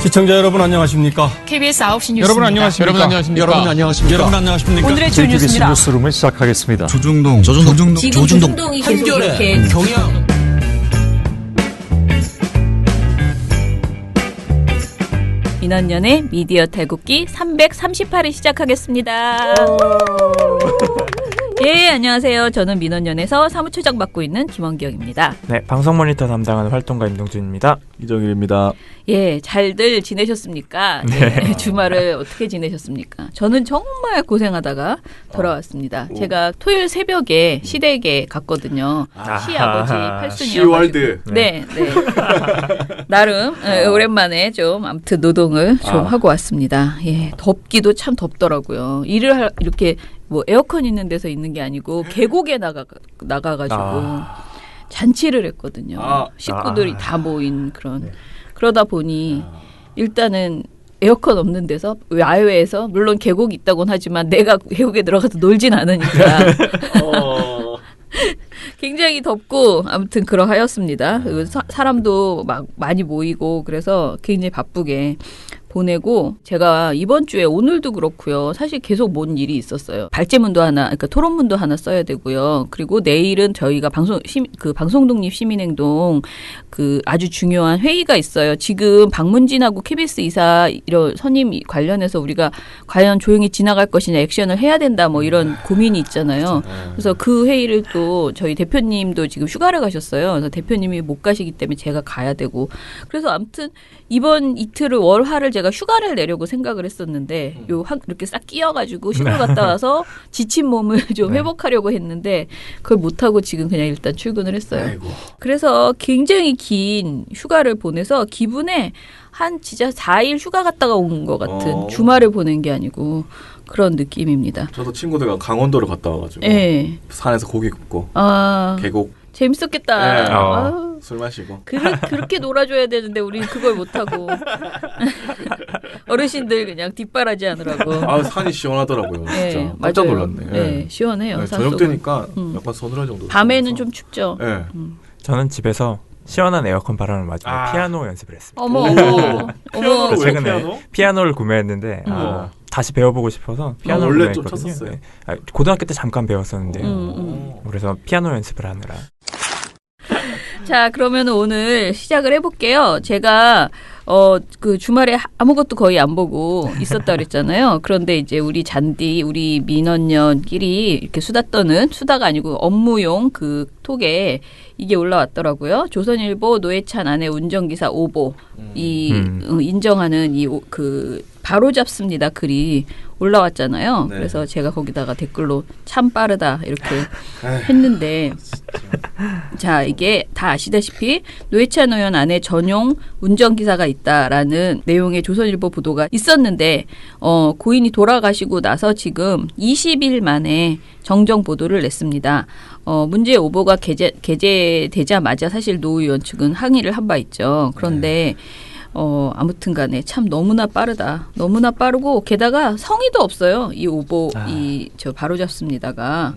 시청자 여러분 안녕하십니까? KBS 9시 뉴스 여러분 안녕하십니까? 여러분 안녕하십니까? 여러분 안녕하십니까? 여러분 안녕하십니까? 오늘의 주 뉴스입니다. 뉴스룸을 시작하겠습니다. 조중동이 계속 이렇게 경영 민원연의 미디어 탈곡기 338을 시작하겠습니다. 예, 안녕하세요. 저는 민원연에서 사무처장 맡고 있는 김원경입니다. 네, 방송 모니터 담당하는 활동가 임동준입니다. 이정일입니다. 예, 잘들 지내셨습니까? 네. 예, 주말을 어떻게 지내셨습니까? 저는 정말 고생하다가 돌아왔습니다. 제가 토요일 새벽에 시댁에 갔거든요. 시아버지 팔순이어가지고. 시월드. 네. 나름 오랜만에 좀 아무튼 노동을 좀 하고 왔습니다. 예, 덥기도 참 덥더라고요. 이렇게 뭐 에어컨 있는 데서 있는 게 아니고 계곡에 나가가지고 잔치를 했거든요. 식구들이 다 모인 그런. 그러다 보니 일단은 에어컨 없는 데서 야외에서 물론 계곡이 있다고는 하지만 내가 계곡에 들어가서 놀진 않으니까 굉장히 덥고 아무튼 그러하였습니다. 사람도 막 많이 모이고 그래서 굉장히 바쁘게 보내고 제가 이번 주에 오늘도 그렇고요. 사실 계속 뭔 일이 있었어요. 발제문도 하나, 그러니까 토론문도 하나 써야 되고요. 그리고 내일은 저희가 방송독립 시민행동 아주 중요한 회의가 있어요. 지금 박문진하고 KBS 이사 이런 선임 관련해서 우리가 과연 조용히 지나갈 것이냐, 액션을 해야 된다, 뭐 이런 고민이 있잖아요. 그래서 그 회의를 또 저희 대표님도 지금 휴가를 가셨어요. 그래서 대표님이 못 가시기 때문에 제가 가야 되고. 그래서 아무튼 이번 이틀을 월화를 제가 휴가를 내려고 생각을 했었는데 이렇게 싹 끼어가지고 시골 갔다 와서 지친 몸을 좀 회복하려고 했는데 그걸 못하고 지금 그냥 일단 출근을 했어요. 아이고. 그래서 굉장히 긴 휴가를 보내서 기분에 한 진짜 4일 휴가 갔다가 온 것 같은 주말을 보낸 게 아니고 그런 느낌입니다. 저도 친구들과 강원도를 갔다 와가지고 산에서 고기 굽고 계곡 재밌었겠다. 술 마시고 그렇게 놀아줘야 되는데 우리는 그걸 못하고 어르신들 그냥 뒷바라지 하느라고. 산이 시원하더라고요. 진짜 네, 깜짝 맞아요. 놀랐네. 네, 시원해요. 네, 저녁 되니까 약간 서늘한 정도. 밤에는 좀 춥죠. 네. 저는 집에서 시원한 에어컨 바람을 맞으며 피아노 연습을 했습니다. 어머. 최근에 피아노를 구매했는데 다시 배워보고 싶어서 피아노를 원래 좀 구매했거든요. 쳤었어요? 네. 고등학교 때 잠깐 배웠었는데요. 그래서 피아노 연습을 하느라. 자, 그러면 오늘 시작을 해볼게요. 제가 주말에 아무것도 거의 안 보고 있었다 그랬잖아요. 그런데 이제 우리 민원연끼리 이렇게 수다 떠는, 수다가 아니고 업무용 그 톡에 이게 올라왔더라고요. 조선일보 노회찬 아내 운전기사 오보 인정하는 바로 잡습니다 글이 올라왔잖아요. 네. 그래서 제가 거기다가 댓글로 참 빠르다 이렇게 했는데 자, 이게 다 아시다시피 노회찬 의원 안에 전용 운전기사가 있다라는 내용의 조선일보 보도가 있었는데 고인이 돌아가시고 나서 지금 20일 만에 정정 보도를 냈습니다. 문제의 오보가 게재되자마자 사실 노 의원 측은 항의를 한 바 있죠. 그런데 아무튼 간에 참 너무나 빠르다. 너무나 빠르고 게다가 성의도 없어요. 이 오보 바로잡습니다가.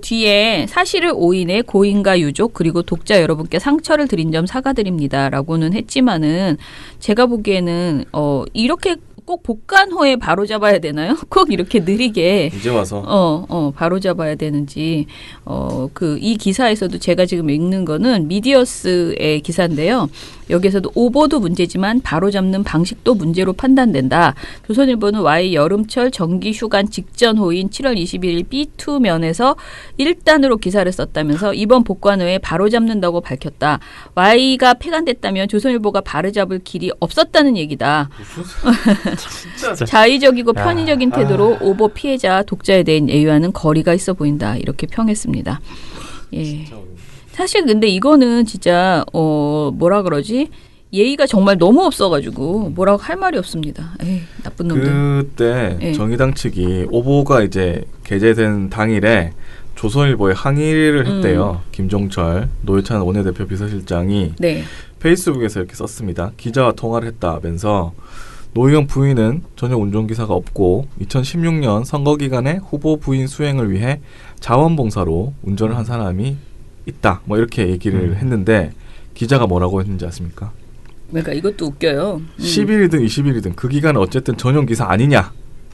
뒤에 사실을 오인해 고인과 유족 그리고 독자 여러분께 상처를 드린 점 사과드립니다라고는 했지만은 제가 보기에는 이렇게 꼭 복간 후에 바로 잡아야 되나요? 꼭 이렇게 느리게 이제 와서 바로 잡아야 되는지 이 기사에서도 제가 지금 읽는 거는 미디어스의 기사인데요. 여기서도 오보도 문제지만 바로잡는 방식도 문제로 판단된다. 조선일보는 Y 여름철 정기휴관 직전 호인 7월 21일 B2면에서 1단으로 기사를 썼다면서 이번 복관회에 바로잡는다고 밝혔다. Y가 폐간됐다면 조선일보가 바로잡을 길이 없었다는 얘기다. 진짜 자의적이고 편의적인 태도로 오보 피해자 독자에 대한 예의와는 거리가 있어 보인다. 이렇게 평했습니다. 예. 사실 근데 이거는 진짜 뭐라 그러지? 예의가 정말 너무 없어가지고 뭐라고 할 말이 없습니다. 에이, 나쁜 놈들. 그때 정의당 측이 오보가 이제 게재된 당일에 조선일보에 항의를 했대요. 김종철 노회찬 원내대표 비서실장이 페이스북에서 이렇게 썼습니다. 기자와 통화를 했다면서 노 의원 부인은 전혀 운전기사가 없고 2016년 선거 기간에 후보 부인 수행을 위해 자원봉사로 운전을 한 사람이 있다. 뭐 이렇게 얘기를 했는데 기자가 뭐라고 했는지 아십니까? 그러니까 이것도 웃겨요. 10일이든 20일이든 그 기간은 어쨌든 전용 기사 아니냐.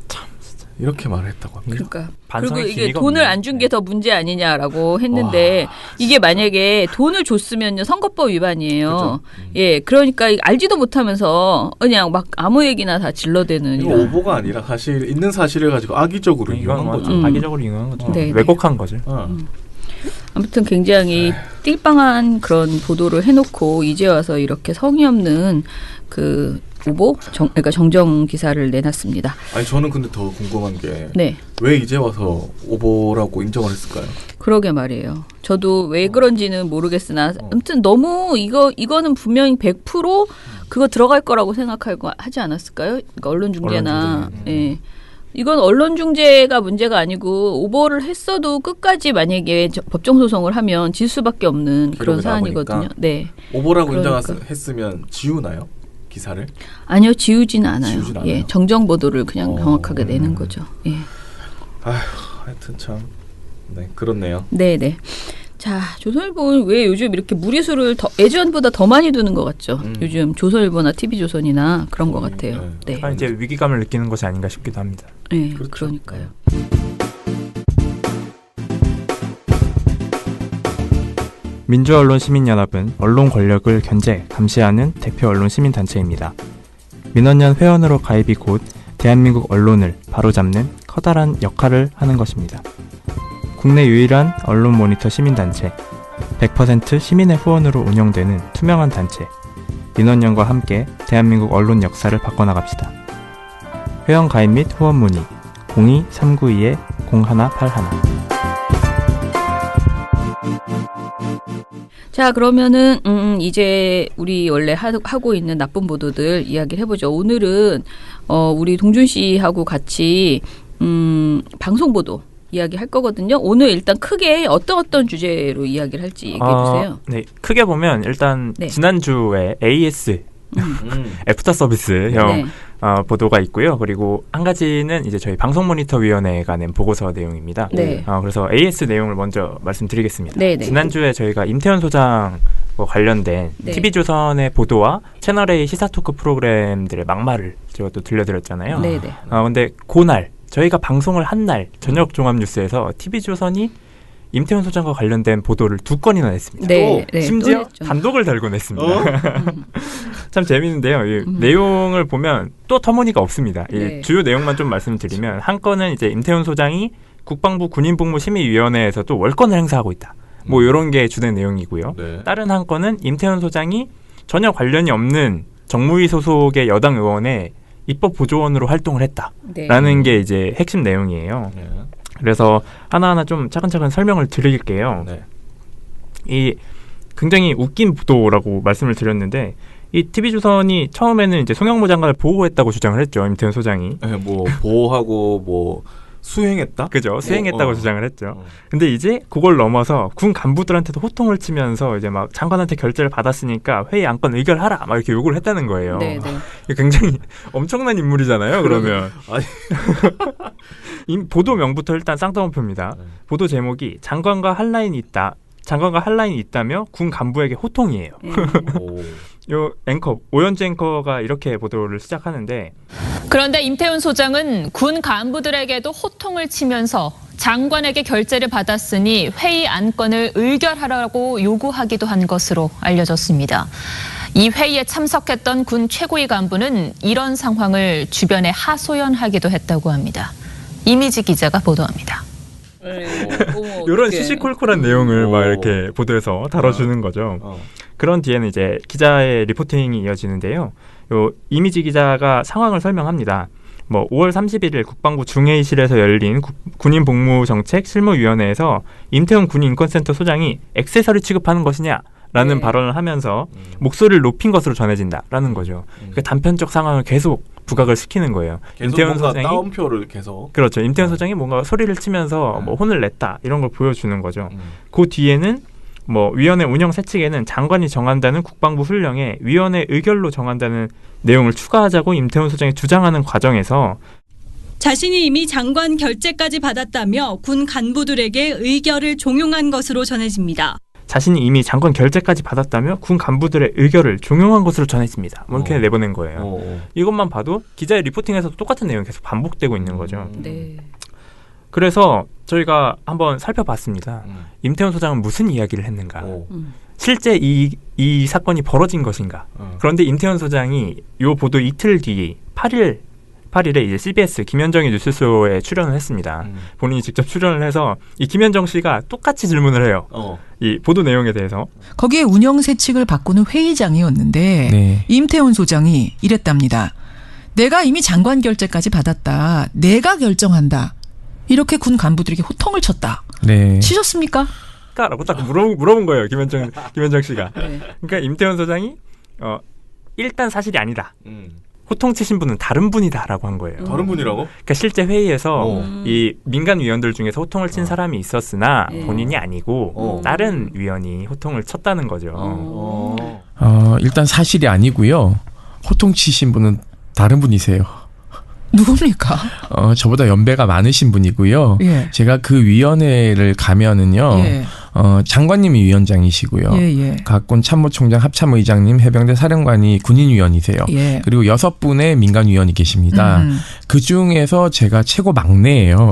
참 진짜 이렇게 말을 했다고 합니다. 그러니까 그리고 이게 돈을 안 준 게 더 문제 아니냐라고 했는데 이게 만약에 돈을 줬으면요 선거법 위반이에요. 예, 그러니까 알지도 못하면서 그냥 막 아무 얘기나 다 질러대는. 이거 오보가 아니라 사실 있는 사실을 가지고 악의적으로 이용한 거죠. 악의적으로 이용한 거죠. 네, 왜곡한 거죠. 아무튼 굉장히 띨빵한 그런 보도를 해놓고 이제 와서 이렇게 성의 없는 그 오보, 그러니까 정정 기사를 내놨습니다. 아니 저는 근데 더 궁금한 게 네. 왜 이제 와서 오보라고 인정을 했을까요? 그러게 말이에요. 저도 왜 그런지는 모르겠으나 아무튼 너무 이거는 분명히 100% 그거 들어갈 거라고 하지 않았을까요? 그러니까 언론중재나 예. 이건 언론중재가 문제가 아니고 오보를 했어도 끝까지 만약에 법정 소송을 하면 질 수밖에 없는 그런 사안이거든요. 네. 오보라고 인정했으면 지우나요? 기사를? 아니요, 지우지는 않아요. 예, 정정 보도를 그냥 정확하게 내는 거죠. 예. 하여튼 참, 네, 그렇네요. 네네. 자, 조선일보는 왜 요즘 이렇게 무리수를 예전보다 더 많이 두는 것 같죠? 요즘 조선일보나 TV조선이나 그런 것 같아요. 네. 이제 위기감을 느끼는 것이 아닌가 싶기도 합니다. 네, 그렇죠. 그러니까요. 민주언론시민연합은 언론 권력을 견제, 감시하는 대표 언론 시민단체입니다. 민원연 회원으로 가입이 곧 대한민국 언론을 바로잡는 커다란 역할을 하는 것입니다. 국내 유일한 언론 모니터 시민단체, 100% 시민의 후원으로 운영되는 투명한 단체, 민원연과 함께 대한민국 언론 역사를 바꿔나갑시다. 회원 가입 및 후원 문의 02-392-0181. 자, 그러면은 이제 우리 원래 하고 있는 나쁜 보도들 이야기를 해보죠. 오늘은 우리 동준 씨하고 같이 방송 보도 이야기할 거거든요. 오늘 일단 크게 어떤 주제로 이야기를 할지 얘기해 주세요. 네, 크게 보면 일단 네. 지난주에 AS 애프터 서비스형 보도가 있고요. 그리고 한 가지는 이제 저희 방송모니터위원회가 낸 보고서 내용입니다. 네. 그래서 AS 내용을 먼저 말씀드리겠습니다. 네, 네. 지난주에 저희가 임태현 소장 관련된 네. TV조선의 보도와 채널A 시사토크 프로그램들의 막말을 제가 또 들려드렸잖아요. 네, 네. 근데 그날 저희가 방송을 한 날 저녁 종합뉴스에서 TV조선이 임태훈 소장과 관련된 보도를 2건이나 냈습니다. 네, 네, 심지어 단독을 달고 냈습니다. 참 재미있는데요. 이 내용을 보면 또 터무니가 없습니다. 네. 이 주요 내용만 좀 말씀드리면 한 건은 이제 임태훈 소장이 국방부 군인복무심의위원회에서 또 월권을 행사하고 있다. 뭐 이런 게 주된 내용이고요. 네. 다른 한 건은 임태훈 소장이 전혀 관련이 없는 정무위 소속의 여당 의원의 입법보조원으로 활동을 했다라는 네. 게 이제 핵심 내용이에요. 네. 그래서 하나하나 좀 차근차근 설명을 드릴게요. 네. 이 굉장히 웃긴 보도라고 말씀을 드렸는데 이 TV조선이 처음에는 이제 송영무 장관을 보호했다고 주장을 했죠. 임태훈 소장이. 네, 뭐 보호하고 뭐 수행했다? 그죠. 수행했다고 주장을 했죠. 근데 이제 그걸 넘어서 군 간부들한테도 호통을 치면서 이제 막 장관한테 결재를 받았으니까 회의 안건 의결하라 막 이렇게 요구를 했다는 거예요. 네, 네. 굉장히 엄청난 인물이잖아요. 그러면. 보도 명부터 일단 쌍따옴표입니다. 보도 제목이 장관과 할 라인이 있다며 군 간부에게 호통이에요. 요 앵커 오연주 앵커가 이렇게 보도를 시작하는데 그런데 임태훈 소장은 군 간부들에게도 호통을 치면서 장관에게 결재를 받았으니 회의 안건을 의결하라고 요구하기도 한 것으로 알려졌습니다. 이 회의에 참석했던 군 최고위 간부는 이런 상황을 주변에 하소연하기도 했다고 합니다. 이미지 기자가 보도합니다. 이런 시시콜콜한 내용을 막 이렇게 보도해서 다뤄주는 거죠. 그런 뒤에는 이제 기자의 리포팅이 이어지는데요. 요 이미지 기자가 상황을 설명합니다. 뭐 5월 31일 국방부 중회의실에서 열린 군인복무정책 실무위원회에서 임태훈 군인인권센터 소장이 액세서리 취급하는 것이냐라는 발언을 하면서 목소리를 높인 것으로 전해진다라는 거죠. 그러니까 단편적 상황을 계속 부각을 시키는 거예요. 임태훈 소장이 따옴표를 계속. 그렇죠. 임태훈 소장이 뭔가 소리를 치면서 뭐 혼을 냈다 이런 걸 보여주는 거죠. 그 뒤에는 뭐 위원회 운영 세칙에는 장관이 정한다는 국방부 훈령에 위원회 의결로 정한다는 내용을 추가하자고 임태훈 소장이 주장하는 과정에서 자신이 이미 장관 결재까지 받았다며 군 간부들에게 의결을 종용한 것으로 전해집니다. 자신이 이미 장관 결재까지 받았다며 군 간부들의 의결을 종용한 것으로 전했습니다. 뭐 이렇게 내보낸 거예요. 이것만 봐도 기자의 리포팅에서도 똑같은 내용이 계속 반복되고 있는 거죠. 네. 그래서 저희가 한번 살펴봤습니다. 임태훈 소장은 무슨 이야기를 했는가? 실제 이 사건이 벌어진 것인가? 그런데 임태훈 소장이 요 보도 이틀 뒤 8일에 이제 CBS 김현정의 뉴스쇼에 출연을 했습니다. 본인이 직접 출연을 해서 이 김현정 씨가 똑같이 질문을 해요. 이 보도 내용에 대해서. 거기에 운영세칙을 바꾸는 회의장이었는데 네. 임태훈 소장이 이랬답니다. 내가 이미 장관 결재까지 받았다. 내가 결정한다. 이렇게 군 간부들에게 호통을 쳤다. 네. 치셨습니까? 라고 딱 물어본 거예요. 김현정 씨가. 네. 그러니까 임태훈 소장이 일단 사실이 아니다. 호통 치신 분은 다른 분이다라고 한 거예요. 다른 분이라고? 그러니까 실제 회의에서 이 민간 위원들 중에서 호통을 친 사람이 있었으나 본인이 아니고 다른 위원이 호통을 쳤다는 거죠. 일단 사실이 아니고요. 호통 치신 분은 다른 분이세요. 누굽니까? 저보다 연배가 많으신 분이고요. 예. 제가 그 위원회를 가면은요. 예. 장관님이 위원장이시고요. 예. 각군 참모총장, 합참의장님, 해병대 사령관이 군인위원이세요. 예. 그리고 6분의 민간위원이 계십니다. 그 중에서 제가 최고 막내예요.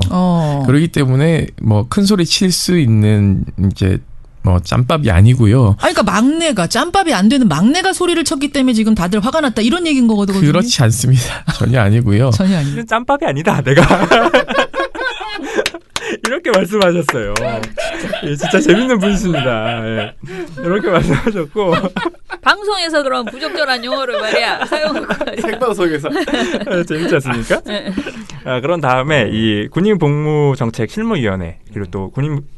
그렇기 때문에 뭐 큰 소리 칠 수 있는 이제 뭐 짬밥이 아니고요. 그러니까 막내가 짬밥이 안 되는 막내가 소리를 쳤기 때문에 지금 다들 화가 났다 이런 얘기인 거거든요. 그렇지 않습니다. 전혀 아니고요. 전혀 아니에요. 이건 짬밥이 아니다. 내가 이렇게 말씀하셨어요. 예, 진짜 재밌는 분이십니다. 예. 이렇게 말씀하셨고 방송에서 그런 부적절한 용어를 말이야 사용하고 생방송에서 재밌지 않습니까? 그런 다음에 이 군인복무정책 실무위원회 그리고 또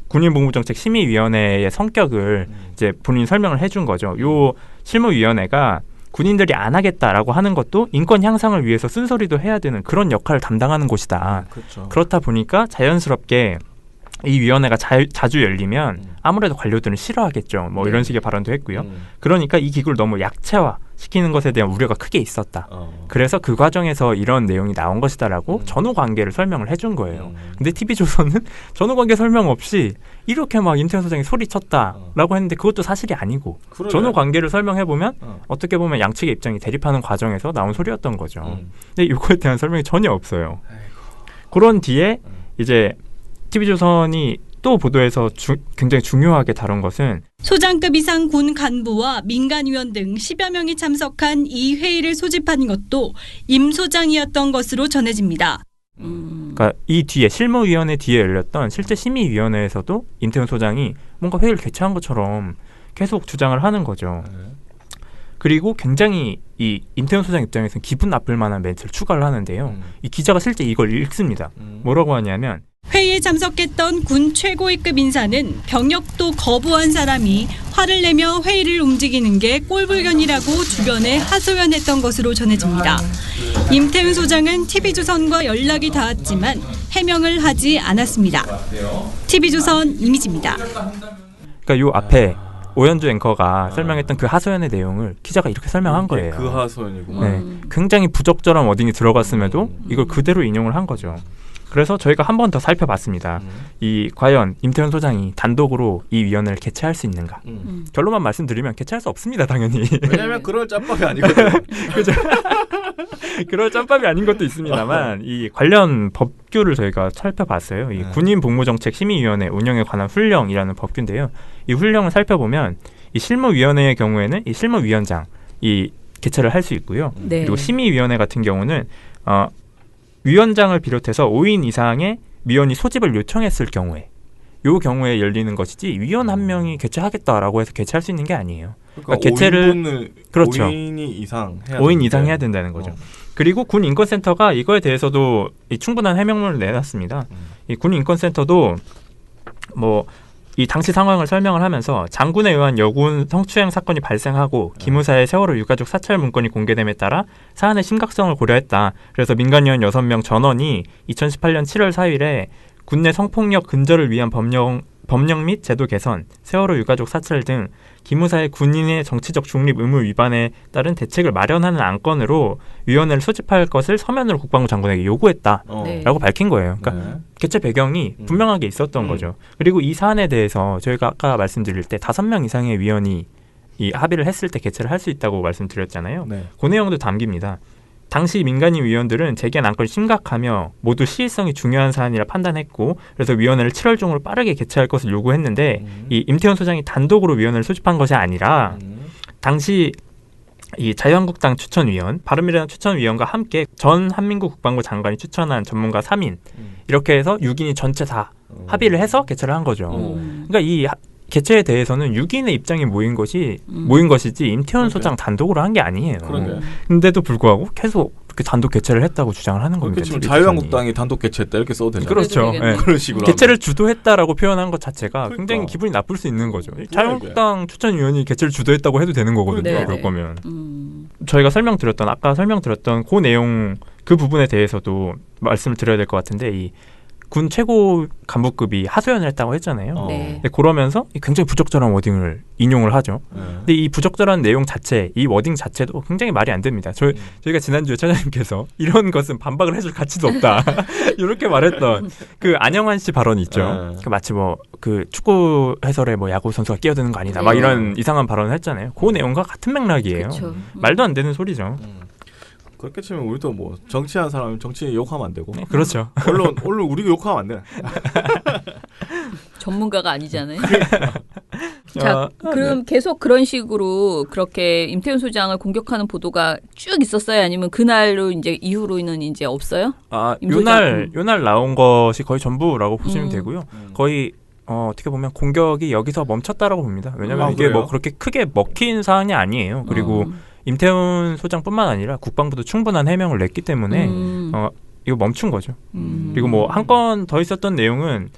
군인복무정책 심의위원회의 성격을 이제 본인이 설명을 해준 거죠. 요 실무위원회가 군인들이 안 하겠다라고 하는 것도 인권 향상을 위해서 쓴소리도 해야 되는 그런 역할을 담당하는 곳이다. 그렇죠. 그렇다 보니까 자연스럽게 이 위원회가 자주 열리면 아무래도 관료들은 싫어하겠죠. 뭐 이런 식의 발언도 했고요. 그러니까 이 기구를 너무 약체화 시키는 것에 대한 우려가 크게 있었다. 그래서 그 과정에서 이런 내용이 나온 것이다라고 전후 관계를 설명을 해준 거예요. 근데 TV조선은 전후 관계 설명 없이 이렇게 막 임태훈 소장이 소리쳤다라고 했는데 그것도 사실이 아니고 그러네. 전후 관계를 설명해보면 어떻게 보면 양측의 입장이 대립하는 과정에서 나온 소리였던 거죠. 근데 이거에 대한 설명이 전혀 없어요. 그런 뒤에 이제 TV조선이 또 보도에서 굉장히 중요하게 다룬 것은 소장급 이상 군 간부와 민간위원 등 10여 명이 참석한 이 회의를 소집한 것도 임 소장이었던 것으로 전해집니다. 그러니까 이 뒤에 실무위원회 뒤에 열렸던 실제 심의위원회에서도 임태훈 소장이 뭔가 회의를 개최한 것처럼 계속 주장을 하는 거죠. 그리고 굉장히 이 임태훈 소장 입장에서는 기분 나쁠 만한 멘트를 추가를 하는데요. 이 기자가 실제 이걸 읽습니다. 뭐라고 하냐면 회의에 참석했던 군 최고위급 인사는 병역도 거부한 사람이 화를 내며 회의를 움직이는 게 꼴불견이라고 주변에 하소연했던 것으로 전해집니다. 임태훈 소장은 TV조선과 연락이 닿았지만 해명을 하지 않았습니다. TV조선 이미지입니다. 그러니까 요 앞에 오현주 앵커가 설명했던 그 하소연의 내용을 기자가 이렇게 설명한 거예요. 그 하소연이구나. 네, 굉장히 부적절한 워딩이 들어갔음에도 이걸 그대로 인용을 한 거죠. 그래서 저희가 한 번 더 살펴봤습니다. 이 과연 임태훈 소장이 단독으로 이 위원회를 개최할 수 있는가? 결론만 말씀드리면 개최할 수 없습니다, 당연히. 왜냐하면 그럴 짬밥이 아니거든요. 그죠? 그럴 짬밥이 아닌 것도 있습니다만 이 관련 법규를 저희가 살펴봤어요. 이 군인복무정책심의위원회 운영에 관한 훈령이라는 법규인데요. 이 훈령을 살펴보면 이 실무위원회의 경우에는 이 실무위원장이 개최를 할 수 있고요. 네. 그리고 심의위원회 같은 경우는 위원장을 비롯해서 5인 이상의 위원이 소집을 요청했을 경우에 요 경우에 열리는 것이지 위원 한 명이 개최하겠다라고 해서 개최할 수 있는 게 아니에요. 그러니까 개최를 그렇죠. 5인이 이상 해야 5인 이상 해야 된다는 거죠. 그리고 군 인권센터가 이거에 대해서도 충분한 해명문을 내놨습니다. 이 군 인권센터도 뭐 이 당시 상황을 설명을 하면서 장군에 의한 여군 성추행 사건이 발생하고 기무사의 세월호 유가족 사찰 문건이 공개됨에 따라 사안의 심각성을 고려했다. 그래서 민간위원 6명 전원이 2018년 7월 4일에 군내 성폭력 근절을 위한 법령 및 제도 개선, 세월호 유가족 사찰 등 기무사의 군인의 정치적 중립 의무 위반에 따른 대책을 마련하는 안건으로 위원회를 소집할 것을 서면으로 국방부 장관에게 요구했다라고 밝힌 거예요. 그러니까 개최 배경이 분명하게 있었던 거죠. 그리고 이 사안에 대해서 저희가 아까 말씀드릴 때 5명 이상의 위원이 이 합의를 했을 때 개최를 할 수 있다고 말씀드렸잖아요. 그 내용도 담깁니다. 당시 민간인 위원들은 제기한 안건이 심각하며 모두 시의성이 중요한 사안이라 판단했고 그래서 위원회를 7월 중으로 빠르게 개최할 것을 요구했는데 이 임태원 소장이 단독으로 위원회를 소집한 것이 아니라 당시 이 자유한국당 추천위원, 바른미래당 추천위원과 함께 전 한민구 국방부 장관이 추천한 전문가 3인 이렇게 해서 6인이 전체 다 합의를 해서 개최를 한 거죠. 그러니까 이 개최에 대해서는 6인의 입장이 모인 것이지 임태원 소장 단독으로 한 게 아니에요. 근데도 불구하고 계속 이렇게 단독 개최를 했다고 주장을 하는 겁니다. 지금 자유한국당이 단독 개최했다 이렇게 써도 되잖아요. 그렇죠. 네. 그런 식으로 개최를 주도했다라고 표현한 것 자체가 굉장히 기분이 나쁠 수 있는 거죠. 자유한국당 추천위원이 개최를 주도했다고 해도 되는 거거든요. 그럴 거면. 저희가 아까 설명드렸던 그 내용 그 부분에 대해서도 말씀을 드려야 될 것 같은데 이 군 최고 간부급이 하소연을 했다고 했잖아요. 근데 그러면서 굉장히 부적절한 워딩을 인용을 하죠. 근데 이 부적절한 내용 자체, 이 워딩 자체도 굉장히 말이 안 됩니다. 저희가 지난주에 차장님께서 이런 것은 반박을 해줄 가치도 없다. 이렇게 말했던 그 안영환 씨 발언이 있죠. 마치 그 축구 해설에 야구 선수가 끼어드는 거 아니다. 막 이런 이상한 발언을 했잖아요. 그 내용과 같은 맥락이에요. 말도 안 되는 소리죠. 그렇게 치면 우리도 정치하는 사람은 정치 욕하면 안 되고. 그렇죠. 언론 우리가 욕하면 안 돼. 전문가가 아니잖아요. 자, 그럼 계속 그런 식으로 그렇게 임태훈 소장을 공격하는 보도가 쭉 있었어요? 아니면 그날로 이제 이후로는 이제 없어요? 요날 나온 것이 거의 전부라고 보시면 되고요. 거의 어떻게 보면 공격이 여기서 멈췄다라고 봅니다. 왜냐하면 이게 그렇게 크게 먹힌 사안이 아니에요. 그리고 임태훈 소장뿐만 아니라 국방부도 충분한 해명을 냈기 때문에 이거 멈춘 거죠. 그리고 한 건 더 있었던 내용은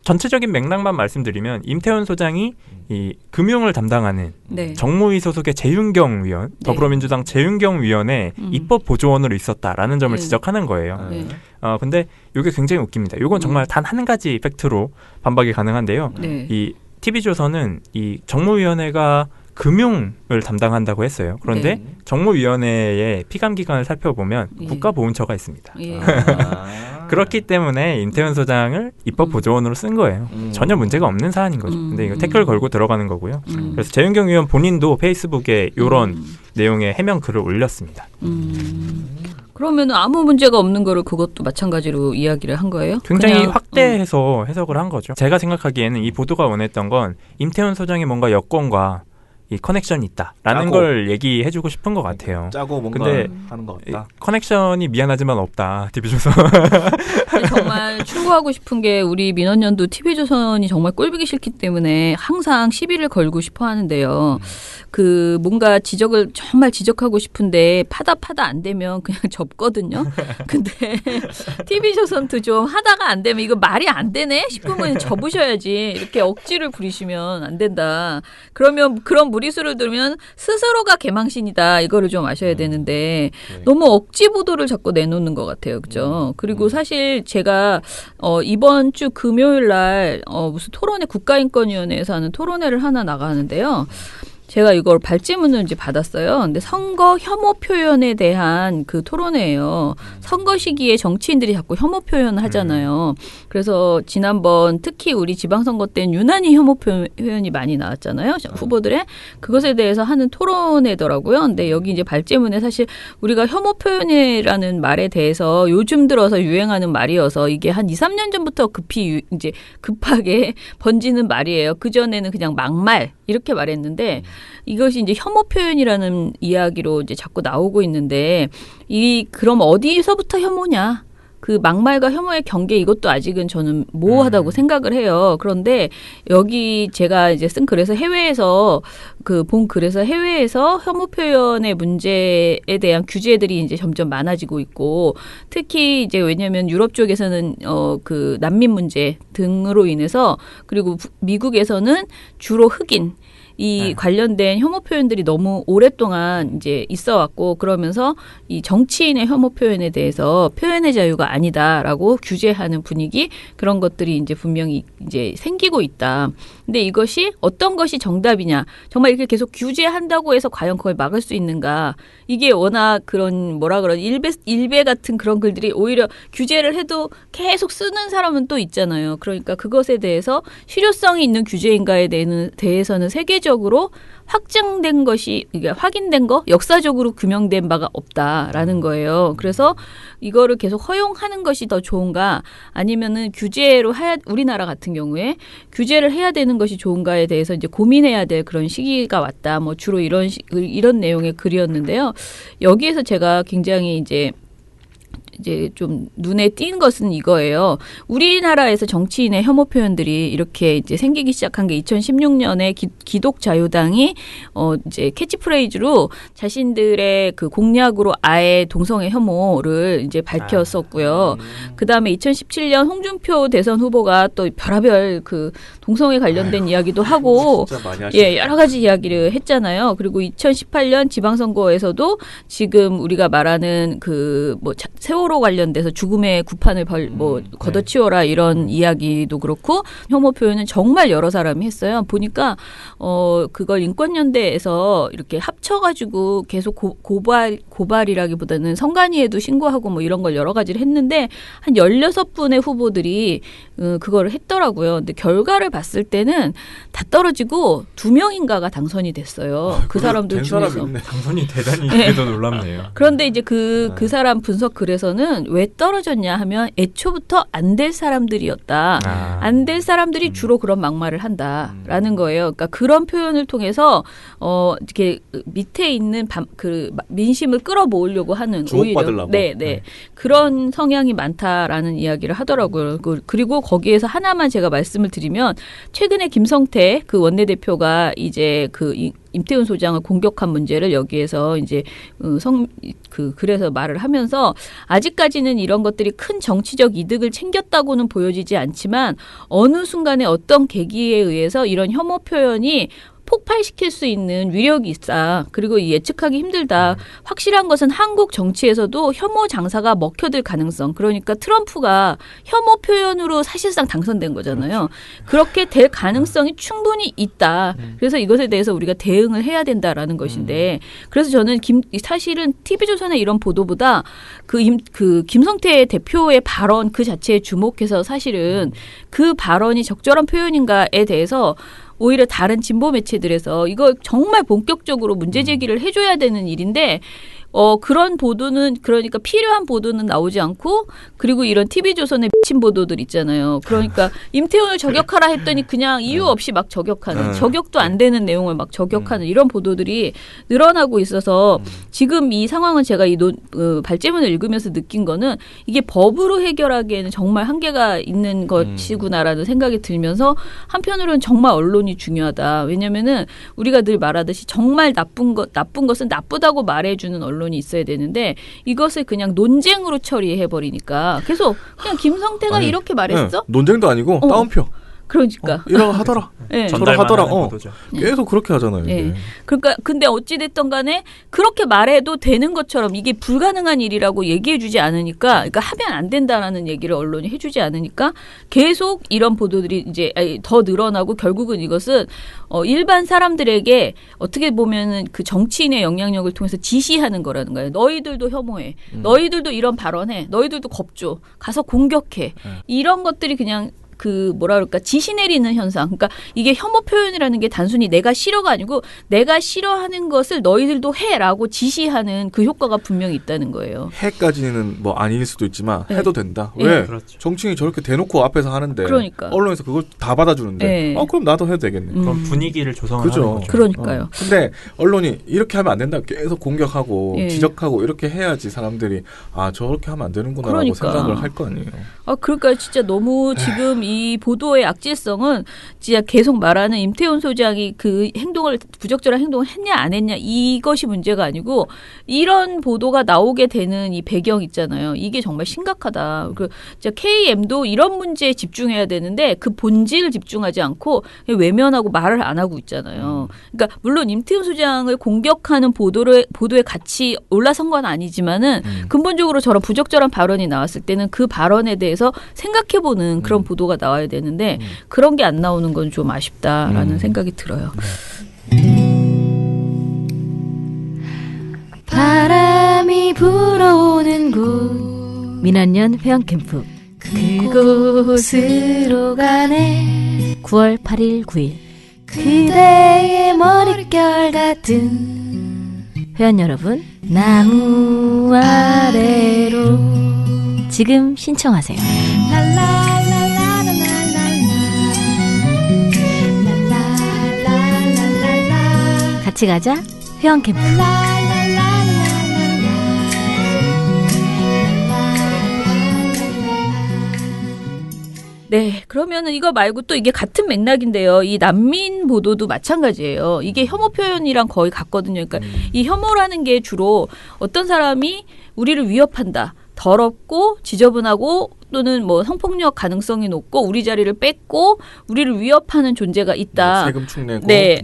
전체적인 맥락만 말씀드리면 임태훈 소장이 이 금융을 담당하는 정무위 소속의 재윤경 위원, 더불어민주당 재윤경 위원의 입법 보조원으로 있었다라는 점을 지적하는 거예요. 근데 이게 굉장히 웃깁니다. 이건 정말 단 한 가지 팩트로 반박이 가능한데요. 이 TV조선은 이 정무위원회가 금융을 담당한다고 했어요. 그런데 정무위원회의 피감기관을 살펴보면 국가보훈처가 있습니다. 그렇기 때문에 임태훈 소장을 입법보조원으로 쓴 거예요. 전혀 문제가 없는 사안인 거죠. 근데 이거 태클 걸고 들어가는 거고요. 그래서 재윤경 의원 본인도 페이스북에 이런 내용의 해명 글을 올렸습니다. 그러면 아무 문제가 없는 거를 그것도 마찬가지로 이야기를 한 거예요? 굉장히 확대해서 해석을 한 거죠. 제가 생각하기에는 이 보도가 원했던 건 임태훈 소장이 뭔가 여권과 이 커넥션이 있다라는 걸 얘기해주고 싶은 것 같아요. 짜고 뭔가 근데 하는 것 같다. 커넥션이 미안하지만 없다. TV조선. 정말 충고하고 싶은 게 우리 민원연도 TV조선이 정말 꼴보기 싫기 때문에 항상 시비를 걸고 싶어 하는데요. 그 뭔가 지적을 정말 지적하고 싶은데 파다 안 되면 그냥 접거든요. 근데 TV조선도 좀 하다가 안 되면 이거 말이 안 되네 싶으면 접으셔야지. 이렇게 억지를 부리시면 안 된다. 그러면 그런 무리수를 들으면 스스로가 개망신이다. 이거를 좀 아셔야 되는데 너무 억지 보도를 자꾸 내놓는 것 같아요. 그죠? 그리고 사실 제가 이번 주 금요일 날 무슨 토론회 국가인권위원회에서 하는 토론회를 하나 나가는데요. 제가 이걸 발제문을 이제 받았어요. 근데 선거 혐오 표현에 대한 그 토론회예요. 선거 시기에 정치인들이 자꾸 혐오 표현을 하잖아요. 그래서 지난번 특히 우리 지방선거 때는 유난히 혐오 표현이 많이 나왔잖아요. 후보들의. 그것에 대해서 하는 토론회더라고요. 근데 여기 이제 발제문에 사실 우리가 혐오 표현이라는 말에 대해서 요즘 들어서 유행하는 말이어서 이게 한 2, 3년 전부터 급하게 번지는 말이에요. 그전에는 그냥 막말 이렇게 말했는데 이것이 이제 혐오 표현이라는 이야기로 이제 자꾸 나오고 있는데 그럼 어디서부터 혐오냐? 그 막말과 혐오의 경계 이것도 아직은 저는 모호하다고 생각을 해요. 그런데 여기 제가 이제 쓴 글에서 본 글에서 해외에서 혐오 표현의 문제에 대한 규제들이 이제 점점 많아지고 있고 특히 이제 왜냐하면 유럽 쪽에서는 그 난민 문제 등으로 인해서 그리고 미국에서는 주로 흑인 이 관련된 혐오 표현들이 너무 오랫동안 이제 있어왔고 그러면서 이 정치인의 혐오 표현에 대해서 표현의 자유가 아니다라고 규제하는 분위기 그런 것들이 이제 분명히 이제 생기고 있다. 근데 이것이 어떤 것이 정답이냐? 정말 이렇게 계속 규제한다고 해서 과연 그걸 막을 수 있는가? 이게 워낙 그런 일베 같은 그런 글들이 오히려 규제를 해도 계속 쓰는 사람은 또 있잖아요. 그러니까 그것에 대해서 실효성이 있는 규제인가에 대해서는 세계적으로 확정된 것이 확인된 거 역사적으로 규명된 바가 없다라는 거예요. 그래서 이거를 계속 허용하는 것이 더 좋은가 아니면은 우리나라 같은 경우에 규제를 해야 되는 것이 좋은가에 대해서 이제 고민해야 될 그런 시기가 왔다. 뭐 주로 이런 내용의 글이었는데요. 여기에서 제가 굉장히 이제 좀 눈에 띈 것은 이거예요. 우리나라에서 정치인의 혐오 표현들이 이렇게 이제 생기기 시작한 게 2016년에 기독자유당이 이제 캐치프레이즈로 자신들의 그 공약으로 아예 동성애 혐오를 이제 밝혔었고요. 그다음에 2017년 홍준표 대선 후보가 또 별의별 그 동성애 관련된 이야기도 하고 여러 가지 이야기를 했잖아요. 그리고 2018년 지방선거에서도 지금 우리가 말하는 그 뭐 세월호 관련돼서 죽음의 구판을 걷어치워라 이런 이야기도 그렇고 혐오 표현은 정말 여러 사람이 했어요. 보니까 그걸 인권연대에서 이렇게 합쳐가지고 계속 고발이라기보다는 선관위에도 신고하고 뭐 이런 걸 여러 가지를 했는데 한 16분의 후보들이 그거를 했더라고요. 근데 결과를 봤을 때는 다 떨어지고 2명인가가 당선이 됐어요. 그 사람들 중에서. 당선이 대단히 그래도 놀랍네요. 그런데 이제 그 사람 분석 글에서는 왜 떨어졌냐 하면 애초부터 안 될 사람들이었다. 안 될 사람들이 주로 그런 막말을 한다라는 거예요. 그러니까 그런 표현을 통해서 이렇게 밑에 있는 그 민심을 끌어모으려고 하는 주목받으려고. 네. 그런 성향이 많다라는 이야기를 하더라고요. 그리고 거기에서 하나만 제가 말씀을 드리면 최근에 김성태 그 원내대표가 이제 그 임태훈 소장을 공격한 문제를 여기에서 이제 그래서 말을 하면서 아직까지는 이런 것들이 큰 정치적 이득을 챙겼다고는 보여지지 않지만 어느 순간에 어떤 계기에 의해서 이런 혐오 표현이 폭발시킬 수 있는 위력이 있다. 그리고 예측하기 힘들다. 확실한 것은 한국 정치에서도 혐오 장사가 먹혀들 가능성. 그러니까 트럼프가 혐오 표현으로 사실상 당선된 거잖아요. 그렇게 될 가능성이 충분히 있다. 그래서 이것에 대해서 우리가 대응을 해야 된다라는 것인데 그래서 저는 사실은 TV조선의 이런 보도보다 그 김성태 대표의 발언 그 자체에 주목해서 사실은 그 발언이 적절한 표현인가에 대해서 오히려 다른 진보 매체들에서 이거 정말 본격적으로 문제 제기를 해줘야 되는 일인데 그런 보도는 그러니까 필요한 보도는 나오지 않고 그리고 이런 TV조선의 미친 보도들 있잖아요. 그러니까 임태훈을 저격하라 했더니 그냥 이유 없이 막 저격하는 저격도 안 되는 내용을 막 저격하는 이런 보도들이 늘어나고 있어서 지금 이 상황은 제가 이 발제문을 읽으면서 느낀 거는 이게 법으로 해결하기에는 정말 한계가 있는 것이구나라는 생각이 들면서 한편으로는 정말 언론이 중요하다. 왜냐면은 우리가 늘 말하듯이 정말 나쁜 것은 나쁘다고 말해주는 언론이 있어야 되는데 이것을 그냥 논쟁으로 처리해버리니까 계속 그냥 김성태가 이렇게 말했어? 논쟁도 아니고 따옴표. 그러니까. 이러고 하더라. 네. 저러고 하더라. 계속 그렇게 하잖아요. 이게. 네. 그러니까 근데 어찌됐든 간에 그렇게 말해도 되는 것처럼 이게 불가능한 일이라고 얘기해주지 않으니까 그러니까 하면 안 된다라는 얘기를 언론이 해주지 않으니까 계속 이런 보도들이 이제 더 늘어나고 결국은 이것은 일반 사람들에게 어떻게 보면은 그 정치인의 영향력을 통해서 지시하는 거라는 거예요. 너희들도 혐오해. 너희들도 이런 발언해. 너희들도 겁줘. 가서 공격해. 이런 것들이 그냥 지시 내리는 현상. 그러니까 이게 혐오 표현이라는 게 단순히 내가 싫어가 아니고 내가 싫어하는 것을 너희들도 해라고 지시하는 그 효과가 분명히 있다는 거예요. 해까지는 뭐 아닐 수도 있지만 해도 된다. 왜? 그렇죠. 정치인이 저렇게 대놓고 앞에서 하는데 그러니까. 언론에서 그걸 다 받아주는데 그럼 나도 해도 되겠네. 그럼 분위기를 조성하는 거죠. 그러니까요. 근데 언론이 이렇게 하면 안 된다. 계속 공격하고 지적하고 이렇게 해야지 사람들이 저렇게 하면 안 되는구나라고 생각을 할 거 아니에요. 그러니까 진짜 너무 지금 이 보도의 악질성은 진짜 계속 말하는 임태훈 소장이 그 행동을 부적절한 행동을 했냐 안 했냐 이것이 문제가 아니고 이런 보도가 나오게 되는 이 배경 있잖아요. 이게 정말 심각하다. 그 KM도 이런 문제에 집중해야 되는데 그 본질을 집중하지 않고 외면하고 말을 안 하고 있잖아요. 그러니까 물론 임태훈 소장을 공격하는 보도에 같이 올라선 건 아니지만은 근본적으로 저런 부적절한 발언이 나왔을 때는 그 발언에 대해서 생각해보는 그런 보도가 나와야 되는데 그런 게 안 나오는 건 좀 아쉽다라는 생각이 들어요. 바람이 불어오는 곳 민한년 회원캠프 그곳으로 가네 9월 8일 9일 그대의 머릿결 같은 회원 여러분 나무 아래로 지금 신청하세요. 같이 가자 회원 캠프. 네, 그러면은 이거 말고 또 이게 같은 맥락인데요. 이 난민 보도도 마찬가지예요. 이게 혐오 표현이랑 거의 같거든요. 그러니까 이 혐오라는 게 주로 어떤 사람이 우리를 위협한다. 더럽고 지저분하고 또는 뭐 성폭력 가능성이 높고 우리 자리를 뺏고 우리를 위협하는 존재가 있다. 세금 축내고. 네,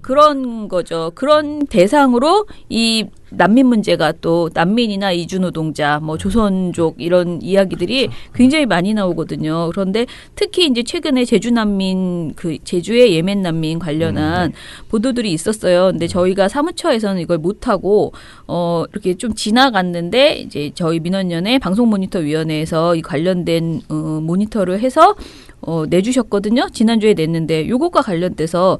그런 거죠. 그런 대상으로 이 난민 문제가 또 난민이나 이주노동자, 뭐 조선족 이런 이야기들이 굉장히 많이 나오거든요. 그런데 특히 이제 최근에 제주 난민 그 제주의 예멘 난민 관련한 보도들이 있었어요. 근데 저희가 사무처에서는 이걸 못 하고 이렇게 좀 지나갔는데 이제 저희 민원연의 방송 모니터 위원회에서 이 관련된 모니터를 해서 내주셨거든요. 지난주에 냈는데 요것과 관련돼서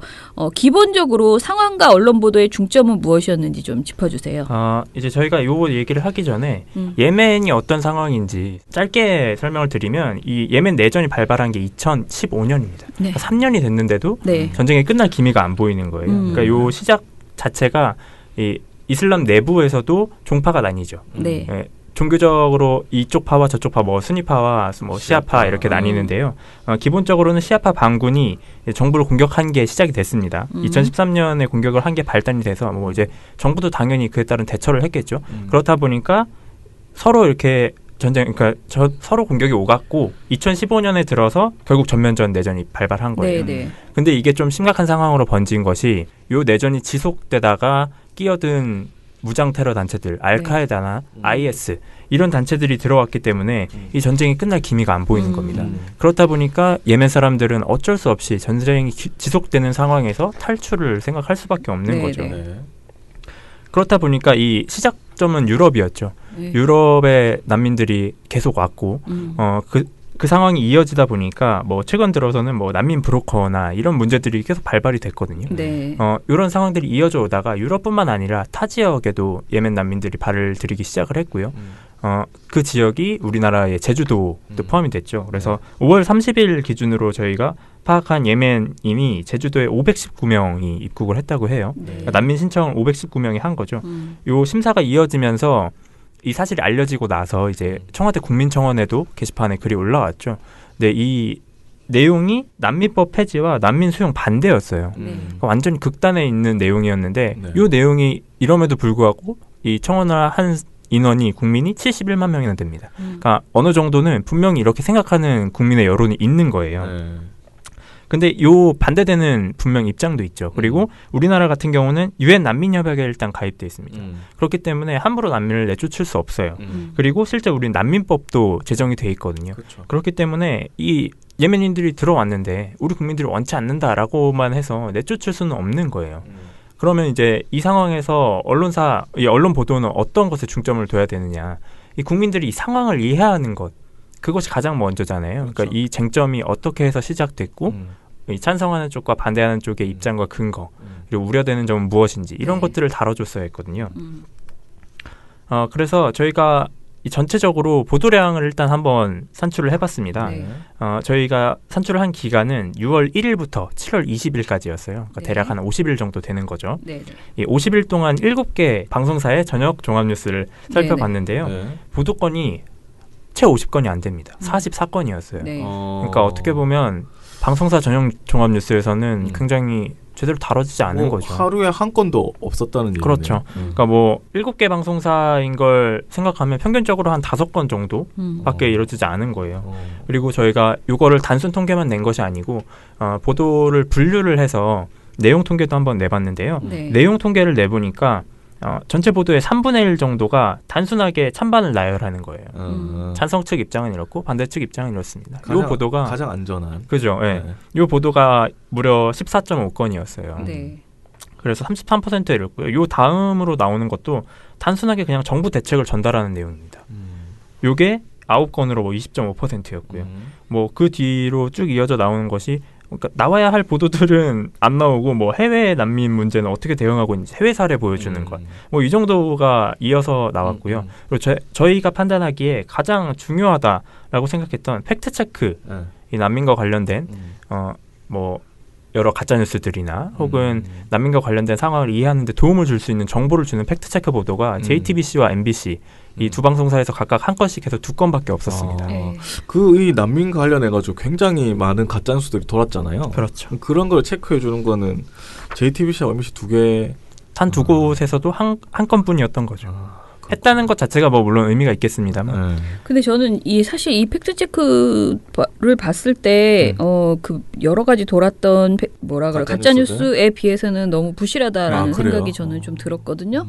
기본적으로 상황과 언론 보도의 중점은 무엇이었는지 좀 짚어주세요. 이제 저희가 요 얘기를 하기 전에 예멘이 어떤 상황인지 짧게 설명을 드리면 이 예멘 내전이 발발한 게 2015년입니다. 네. 그러니까 3년이 됐는데도 네. 전쟁이 끝날 기미가 안 보이는 거예요. 그러니까 요 시작 자체가 이 이슬람 내부에서도 종파가 나뉘죠. 네. 예, 종교적으로 이쪽 파와 저쪽 파, 뭐 수니파와 뭐 시아파 이렇게 나뉘는데요. 기본적으로는 시아파 반군이 정부를 공격한 게 시작이 됐습니다. 2013년에 공격을 한 게 발단이 돼서 뭐 이제 정부도 당연히 그에 따른 대처를 했겠죠. 그렇다 보니까 서로 이렇게 그러니까 서로 공격이 오갔고 2015년에 들어서 결국 전면전 내전이 발발한 거예요. 네. 근데 이게 좀 심각한 상황으로 번진 것이 요 내전이 지속되다가 끼어든 무장 테러 단체들, 알카에다나 IS 이런 단체들이 들어왔기 때문에 이 전쟁이 끝날 기미가 안 보이는 겁니다. 그렇다 보니까 예멘 사람들은 어쩔 수 없이 전쟁이 지속되는 상황에서 탈출을 생각할 수밖에 없는 거죠. 네. 그렇다 보니까 이 시작점은 유럽이었죠. 네. 유럽의 난민들이 계속 왔고 그 상황이 이어지다 보니까 뭐 최근 들어서는 뭐 난민 브로커나 이런 문제들이 계속 발발이 됐거든요. 네. 이런 상황들이 이어져 오다가 유럽뿐만 아니라 타 지역에도 예멘 난민들이 발을 들이기 시작을 했고요. 그 지역이 우리나라의 제주도도 포함이 됐죠. 그래서 5월 30일 기준으로 저희가 파악한 예멘인이 제주도에 519명이 입국을 했다고 해요. 네. 그러니까 난민 신청을 519명이 한 거죠. 요 심사가 이어지면서 이 사실이 알려지고 나서 이제 청와대 국민청원에도 게시판에 글이 올라왔죠. 근데 이 내용이 난민법 폐지와 난민 수용 반대였어요. 그러니까 완전히 극단에 있는 내용이었는데 이 내용이 이럼에도 불구하고 이 청원을 한 인원이 국민이 71만 명이나 됩니다. 그러니까 어느 정도는 분명히 이렇게 생각하는 국민의 여론이 있는 거예요. 근데 요 반대되는 분명 입장도 있죠. 그리고 우리나라 같은 경우는 유엔 난민협약에 일단 가입돼 있습니다. 그렇기 때문에 함부로 난민을 내쫓을 수 없어요. 그리고 실제 우리는 난민법도 제정이 돼 있거든요. 그렇죠. 그렇기 때문에 이 예멘인들이 들어왔는데 우리 국민들이 원치 않는다라고만 해서 내쫓을 수는 없는 거예요. 그러면 이제 이 상황에서 언론 보도는 어떤 것에 중점을 둬야 되느냐. 이 국민들이 이 상황을 이해하는 것. 그것이 가장 먼저잖아요. 그렇죠. 그러니까 이 쟁점이 어떻게 해서 시작됐고 이 찬성하는 쪽과 반대하는 쪽의 입장과 근거 그리고 우려되는 점은 무엇인지 이런 것들을 다뤄줬어야 했거든요. 그래서 저희가 이 전체적으로 보도량을 일단 한번 산출을 해봤습니다. 저희가 산출을 한 기간은 6월 1일부터 7월 20일까지였어요. 그러니까 대략 한 50일 정도 되는 거죠. 이 50일 동안 7개 방송사의 저녁 종합뉴스를 살펴봤는데요. 보도권이 채 50건이 안 됩니다. 44건이었어요. 네. 그러니까 어떻게 보면 방송사 전용 종합 뉴스에서는 굉장히 제대로 다뤄지지 않은 거죠. 하루에 한 건도 없었다는 얘기네요. 그렇죠. 그러니까 뭐 7개 방송사인 걸 생각하면 평균적으로 한 5건 정도밖에 이루어지지 않은 거예요. 그리고 저희가 이거를 단순 통계만 낸 것이 아니고 보도를 분류를 해서 내용 통계도 한번 내봤는데요. 네. 내용 통계를 내보니까 전체 보도의 3분의 1 정도가 단순하게 찬반을 나열하는 거예요. 찬성 측 입장은 이렇고 반대 측 입장은 이렇습니다. 이 보도가 가장 안전한. 그죠. 예. 네. 이 보도가 무려 14.5건이었어요. 네. 그래서 33%에 이르고요. 요 다음으로 나오는 것도 단순하게 그냥 정부 대책을 전달하는 내용입니다. 요게 9건으로 뭐 20.5%였고요. 뭐 그 뒤로 쭉 이어져 나오는 것이 그러니까 나와야 할 보도들은 안 나오고 뭐 해외 난민 문제는 어떻게 대응하고 있는지 해외 사례 보여주는 것 뭐 이 정도가 이어서 나왔고요. 그리고 저희가 판단하기에 가장 중요하다라고 생각했던 팩트 체크 이 난민과 관련된 뭐 여러 가짜 뉴스들이나 혹은 난민과 관련된 상황을 이해하는 데 도움을 줄 수 있는 정보를 주는 팩트 체크 보도가 JTBC와 MBC 이 두 방송사에서 각각 한 건씩 해서 2건밖에 없었습니다. 이 난민 관련해가지고 굉장히 많은 가짜 뉴스들이 돌았잖아요. 그렇죠. 그런 걸 체크해 주는 거는 JTBC와 MBC 두 개 한 두 곳에서도 한 건뿐이었던 거죠. 했다는 것 자체가 뭐 물론 의미가 있겠습니다만. 근데 저는 사실 이 팩트 체크를 봤을 때 그 여러 가지 돌았던 가짜 뉴스에 비해서는 너무 부실하다라는 생각이 저는 좀 들었거든요.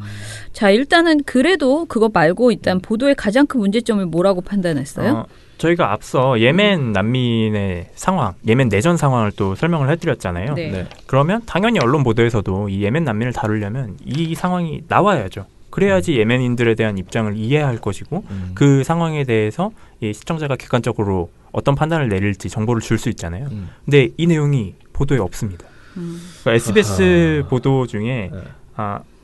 자, 일단은 그래도 그거 말고 일단 보도의 가장 큰 문제점을 뭐라고 판단했어요? 저희가 앞서 예멘 난민의 상황, 예멘 내전 상황을 또 설명을 해드렸잖아요. 네. 그러면 당연히 언론 보도에서도 이 예멘 난민을 다루려면 이 상황이 나와야죠. 그래야지 예멘인들에 대한 입장을 이해할 것이고 그 상황에 대해서 이 시청자가 객관적으로 어떤 판단을 내릴지 정보를 줄 수 있잖아요. 근데 이 내용이 보도에 없습니다. 그러니까 SBS 보도 중에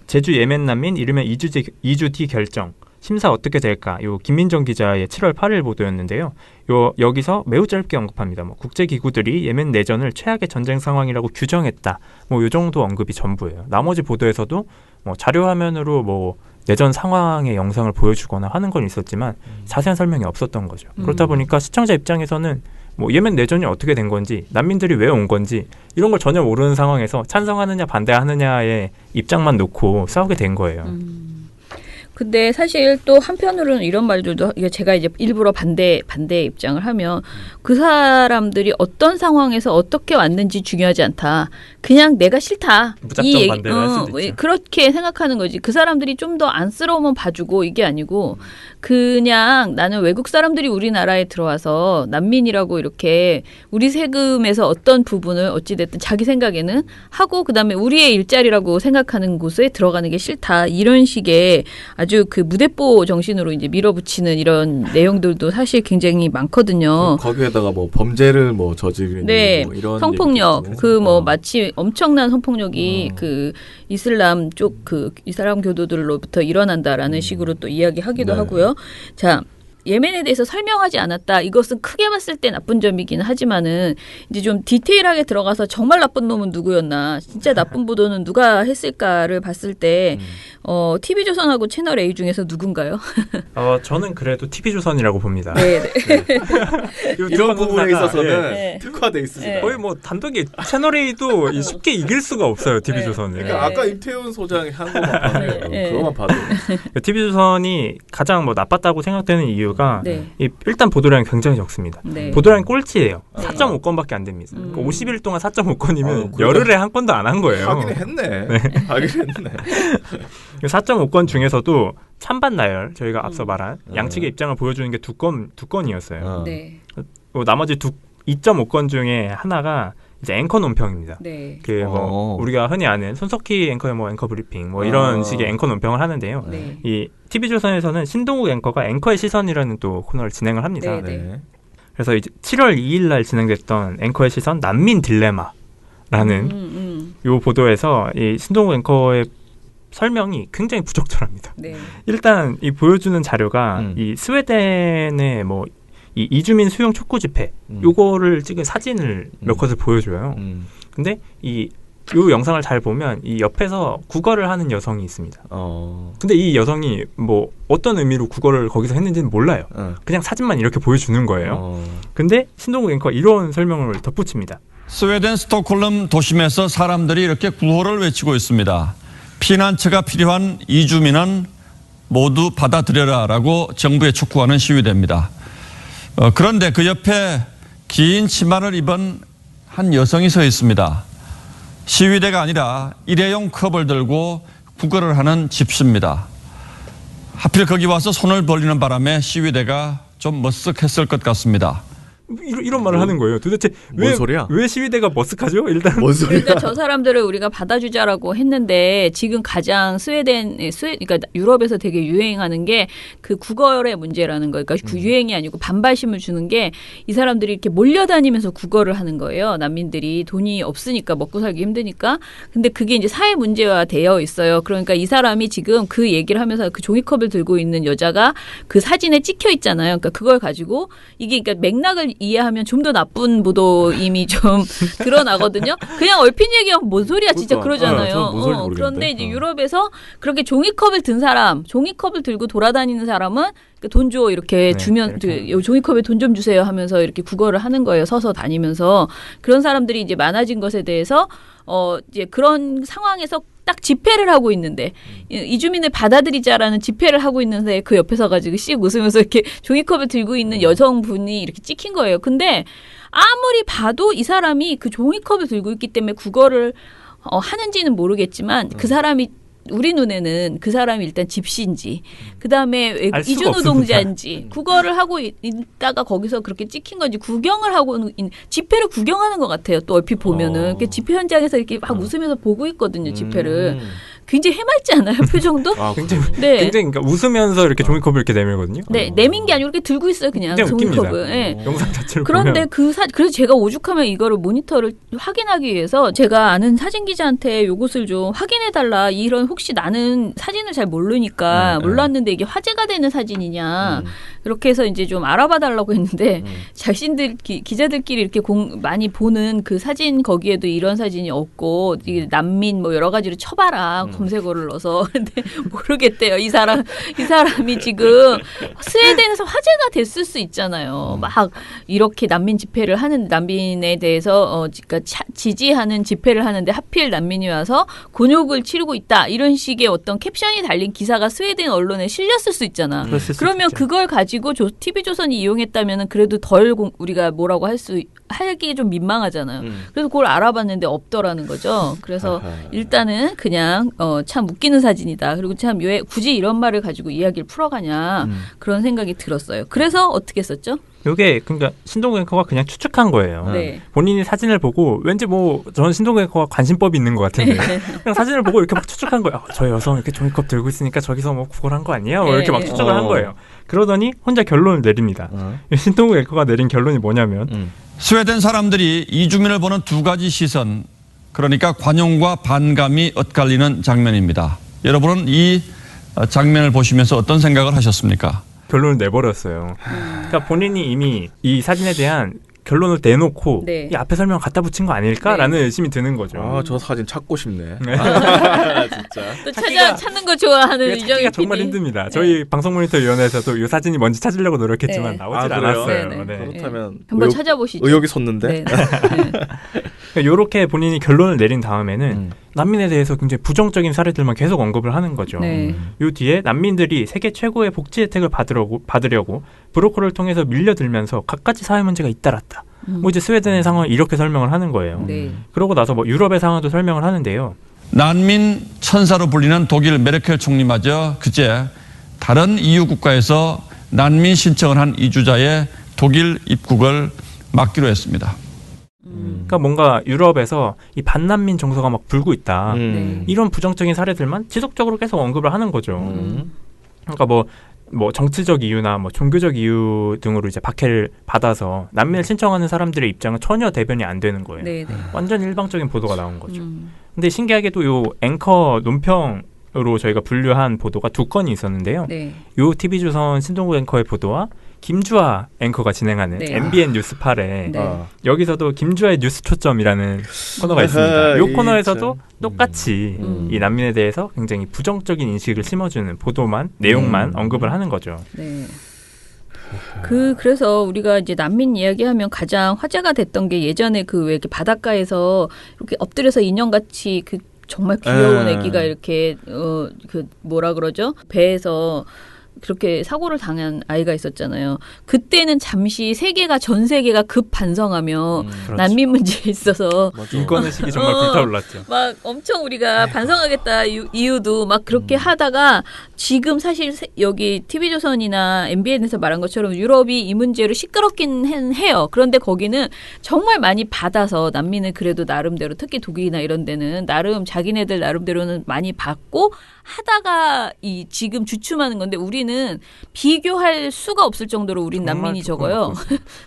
제주 예멘 난민 이르면 2주 뒤 결정. 심사 어떻게 될까? 요 김민정 기자의 7월 8일 보도였는데요. 여기서 매우 짧게 언급합니다. 뭐 국제기구들이 예멘 내전을 최악의 전쟁 상황이라고 규정했다. 뭐 요 정도 언급이 전부예요. 나머지 보도에서도 뭐 자료 화면으로 뭐 내전 상황의 영상을 보여주거나 하는 건 있었지만 자세한 설명이 없었던 거죠. 그렇다 보니까 시청자 입장에서는 뭐 예멘 내전이 어떻게 된 건지, 난민들이 왜 온 건지 이런 걸 전혀 모르는 상황에서 찬성하느냐 반대하느냐의 입장만 놓고 싸우게 된 거예요. 근데 사실 또 한편으로는 이런 말들도 제가 이제 일부러 반대 입장을 하면 그 사람들이 어떤 상황에서 어떻게 왔는지 중요하지 않다. 그냥 내가 싫다. 무작정 반대를 할 수도 있죠. 그렇게 생각하는 거지. 그 사람들이 좀 더 안쓰러우면 봐주고 이게 아니고 그냥 나는 외국 사람들이 우리나라에 들어와서 난민이라고 이렇게 우리 세금에서 어떤 부분을 어찌됐든 자기 생각에는 하고 그다음에 우리의 일자리라고 생각하는 곳에 들어가는 게 싫다. 이런 식의 아주 그 무대뽀 정신으로 이제 밀어붙이는 이런 내용들도 사실 굉장히 많거든요. 거기에다가 뭐 범죄를 뭐 저지르는 뭐 이런 성폭력 그 뭐 마치 엄청난 성폭력이 그 이슬람 쪽 그 이슬람 교도들로부터 일어난다라는 식으로 또 이야기하기도 하고요. 자. 예멘에 대해서 설명하지 않았다. 이것은 크게 봤을 때 나쁜 점이긴 하지만은 이제 좀 디테일하게 들어가서 정말 나쁜 놈은 누구였나, 진짜 나쁜 보도는 누가 했을까를 봤을 때 TV조선하고 채널 A 중에서 누군가요? 저는 그래도 TV조선이라고 봅니다. 네. 이런 부분에 있어서는 특화돼 있습니다. 거의 뭐 단독이 채널 A도 쉽게 이길 수가 없어요. TV조선은. 그러니까 아까 임태훈 소장이 한 것만 봐도 그것만 봐도 TV조선이 가장 뭐 나빴다고 생각되는 이유 일단 보도량이 굉장히 적습니다. 보도량이 꼴찌예요. 4.5건밖에 안 됩니다. 50일 동안 4.5건이면 열흘에 한 건도 안 한 거예요. 하긴 했네. 4.5건 중에서도 찬반 나열, 저희가 앞서 말한 양측의 입장을 보여주는 게 두 건이었어요. 나머지 2.5건 중에 하나가 이제 앵커 논평입니다. 뭐 우리가 흔히 아는 손석희 앵커의 뭐 앵커 브리핑 뭐 이런 식의 앵커 논평을 하는데요. 이 TV조선에서는 신동욱 앵커가 앵커의 시선이라는 또 코너를 진행을 합니다. 그래서 이제 7월 2일 날 진행됐던 앵커의 시선 난민 딜레마라는 요 보도에서 이 신동욱 앵커의 설명이 굉장히 부적절합니다. 일단 이 보여주는 자료가 이 스웨덴의 뭐 이 이주민 수용 촉구 집회 요거를 찍은 사진을 몇 컷을 보여줘요. 근데 이 이 영상을 잘 보면 이 옆에서 국어를 하는 여성이 있습니다. 근데 이 여성이 뭐 어떤 의미로 국어를 거기서 했는지는 몰라요. 그냥 사진만 이렇게 보여주는 거예요. 근데 신동국 앵커가 이런 설명을 덧붙입니다. 스웨덴 스톡홀름 도심에서 사람들이 이렇게 구호를 외치고 있습니다. 피난처가 필요한 이주민은 모두 받아들여라라고 정부에 촉구하는 시위대입니다. 그런데 그 옆에 긴 치마를 입은 한 여성이 서 있습니다. 시위대가 아니라 일회용 컵을 들고 구걸을 하는 집시입니다. 하필 거기 와서 손을 벌리는 바람에 시위대가 좀 머쓱했을 것 같습니다. 이런 말을 하는 거예요. 도대체 왜 시위대가 머쓱하죠? 일단 일단 저 사람들을 우리가 받아주자라고 했는데 지금 가장 그러니까 유럽에서 되게 유행하는 게 그 국어의 문제라는 거예요. 그러니까 그 유행이 아니고 반발심을 주는 게 이 사람들이 이렇게 몰려다니면서 국어를 하는 거예요. 난민들이 돈이 없으니까 먹고 살기 힘드니까. 근데 그게 이제 사회 문제화 되어 있어요. 그러니까 이 사람이 지금 그 얘기를 하면서 그 종이컵을 들고 있는 여자가 그 사진에 찍혀 있잖아요. 그러니까 그걸 가지고 이게 그러니까 맥락을 이해하면 좀 더 나쁜 보도임이 좀 드러나거든요. 그냥 얼핏 얘기하면 뭔 소리야 진짜 그러잖아요. 그런데 이제 유럽에서 그렇게 종이컵을 든 사람, 종이컵을 들고 돌아다니는 사람은 돈 줘 이렇게 주면 종이컵에 돈 좀 주세요 하면서 이렇게 국어를 하는 거예요. 서서 다니면서. 그런 사람들이 이제 많아진 것에 대해서 이제 그런 상황에서 딱 집회를 하고 있는데 이주민을 받아들이자라는 집회를 하고 있는데 그 옆에 서가지고 씩 웃으면서 이렇게 종이컵을 들고 있는 여성분이 이렇게 찍힌 거예요. 근데 아무리 봐도 이 사람이 그 종이컵을 들고 있기 때문에 국어를 하는지는 모르겠지만 그 사람이 우리 눈에는 그 사람이 일단 집시인지 그다음에 이주노동자인지 국어를 하고 있다가 거기서 그렇게 찍힌 건지 구경을 하고 집회를 구경하는 것 같아요. 또 얼핏 보면은 집회 현장에서 이렇게 막 웃으면서 보고 있거든요. 집회를. 굉장히 해맑지 않아요? 표정도? 굉장히 그러니까 웃으면서 이렇게 종이컵을 이렇게 내밀거든요. 네, 내민 게 아니고 이렇게 들고 있어요, 그냥 종이컵을. 네. 영상 자체를 그런데 보면. 그래서 제가 오죽하면 이거를 모니터를 확인하기 위해서 제가 아는 사진 기자한테 요것을 좀 확인해달라. 이런 혹시 나는 사진을 잘 모르니까 몰랐는데 이게 화제가 되는 사진이냐. 이렇게 해서 이제 좀 알아봐달라고 했는데 자신들 기자들끼리 이렇게 많이 보는 그 사진 거기에도 이런 사진이 없고 이게 난민 뭐 여러 가지를 쳐봐라. 검색어를 넣어서. 근데 모르겠대요. 이 사람이 지금 스웨덴에서 화제가 됐을 수 있잖아요. 막 이렇게 난민 집회를 하는 난민에 대해서 그러니까 지지하는 집회를 하는데 하필 난민이 와서 곤욕을 치르고 있다. 이런 식의 어떤 캡션이 달린 기사가 스웨덴 언론에 실렸을 수 있잖아. 그러면 그걸 가지고 TV조선이 이용했다면 그래도 덜 우리가 뭐라고 하기 좀 민망하잖아요. 그래서 그걸 알아봤는데 없더라는 거죠. 그래서 일단은 그냥 참 웃기는 사진이다. 그리고 참 왜 굳이 이런 말을 가지고 이야기를 풀어가냐 그런 생각이 들었어요. 그래서 어떻게 썼죠? 이게 그러니까 신동국 앵커가 그냥 추측한 거예요. 네. 본인이 사진을 보고 왠지 뭐 저는 신동국 앵커가 관심법이 있는 것 같은데 그냥 사진을 보고 이렇게 막 추측한 거예요. 저 여성 이렇게 종이컵 들고 있으니까 저기서 뭐 구걸한 거 아니야? 뭐 이렇게 막 추측을 한 거예요. 그러더니 혼자 결론을 내립니다. 신동국 앵커가 내린 결론이 뭐냐면 스웨덴 사람들이 이주민을 보는 두 가지 시선, 그러니까 관용과 반감이 엇갈리는 장면입니다. 여러분은 이 장면을 보시면서 어떤 생각을 하셨습니까? 결론을 내버렸어요. 그러니까 본인이 이미 이 사진에 대한 결론을 내놓고 이 앞에 설명 갖다 붙인 거 아닐까라는 의심이 드는 거죠. 저 사진 찾고 싶네. 진짜. 또 찾는 거 좋아하는 찾기가 정말 힘듭니다. 저희 방송모니터위원회에서도 이 사진이 뭔지 찾으려고 노력했지만 나오질 않았어요. 그렇다면 한번 찾아보시죠. 의혹이 솟는데. 이렇게 본인이 결론을 내린 다음에는 난민에 대해서 굉장히 부정적인 사례들만 계속 언급을 하는 거죠. 이 뒤에 난민들이 세계 최고의 복지 혜택을 받으려고 브로커를 통해서 밀려들면서 갖가지 사회 문제가 잇따랐다. 뭐 이제 스웨덴의 상황을 이렇게 설명을 하는 거예요. 그러고 나서 뭐 유럽의 상황도 설명을 하는데요. 난민 천사로 불리는 독일 메르켈 총리마저 그제 다른 EU 국가에서 난민 신청을 한 이주자의 독일 입국을 막기로 했습니다. 그러니까 뭔가 유럽에서 이 반난민 정서가 막 불고 있다. 이런 부정적인 사례들만 지속적으로 계속 언급을 하는 거죠. 그러니까 뭐 정치적 이유나 뭐 종교적 이유 등으로 이제 박해를 받아서 난민을 신청하는 사람들의 입장은 전혀 대변이 안 되는 거예요. 완전 일방적인 보도가 나온 거죠. 근데 신기하게도 요 앵커 논평으로 저희가 분류한 보도가 두 건이 있었는데요. 요 TV조선 신동국 앵커의 보도와 김주아 앵커가 진행하는 네. MBN 뉴스팔에 네. 여기서도 김주아의 뉴스 초점이라는 코너가 있습니다. 이 코너에서도 똑같이 이 난민에 대해서 굉장히 부정적인 인식을 심어주는 보도만 내용만 언급을 하는 거죠. 네. 그래서 우리가 이제 난민 이야기하면 가장 화제가 됐던 게 예전에 그 왜 이렇게 바닷가에서 이렇게 엎드려서 인형같이 그 정말 귀여운 애기가 이렇게 그 뭐라 그러죠? 배에서 그렇게 사고를 당한 아이가 있었잖아요. 그때는 잠시 전 세계가 급 반성하며 그렇죠. 난민 문제에 있어서 인권의식이 정말 불타올랐죠. 막 엄청 우리가 반성하겠다 이유도 막 그렇게 하다가 지금 사실 여기 TV조선이나 MBN에서 말한 것처럼 유럽이 이 문제로 시끄럽긴 해요. 그런데 거기는 정말 많이 받아서 난민을 그래도 나름대로 특히 독일이나 이런 데는 자기네들 나름대로는 많이 받고 하다가 지금 주춤하는 건데 우리는 비교할 수가 없을 정도로 우린 난민이 적어요.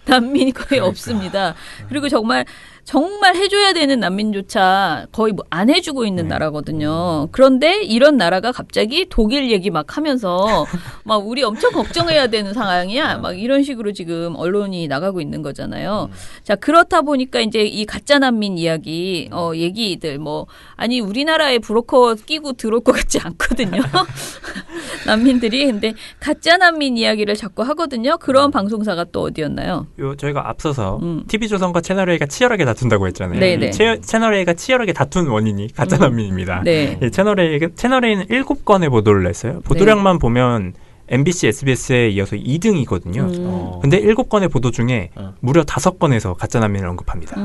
난민이 거의 없습니다. 그리고 정말 해줘야 되는 난민조차 거의 안 해주고 있는 나라거든요. 그런데 이런 나라가 갑자기 독일 얘기 막 하면서 막 우리 엄청 걱정해야 되는 상황이야. 막 이런 식으로 지금 언론이 나가고 있는 거잖아요. 자, 그렇다 보니까 이제 이 가짜 난민 이야기, 얘기들 아니 우리나라에 브로커 끼고 들어올 것 같지 않거든요. 난민들이. 근데 가짜 난민 이야기를 자꾸 하거든요. 그런 방송사가 또 어디였나요? 저희가 앞서서 TV조선과 채널A가 치열하게 다툰다고 했잖아요. 네네. 채널A가 치열하게 다툰 원인이 가짜 난민입니다. 네. 채널A는 7건의 보도를 냈어요. 보도량만 보면 MBC, SBS에 이어서 2등이거든요. 근데 7건의 보도 중에 무려 5건에서 가짜 난민을 언급합니다.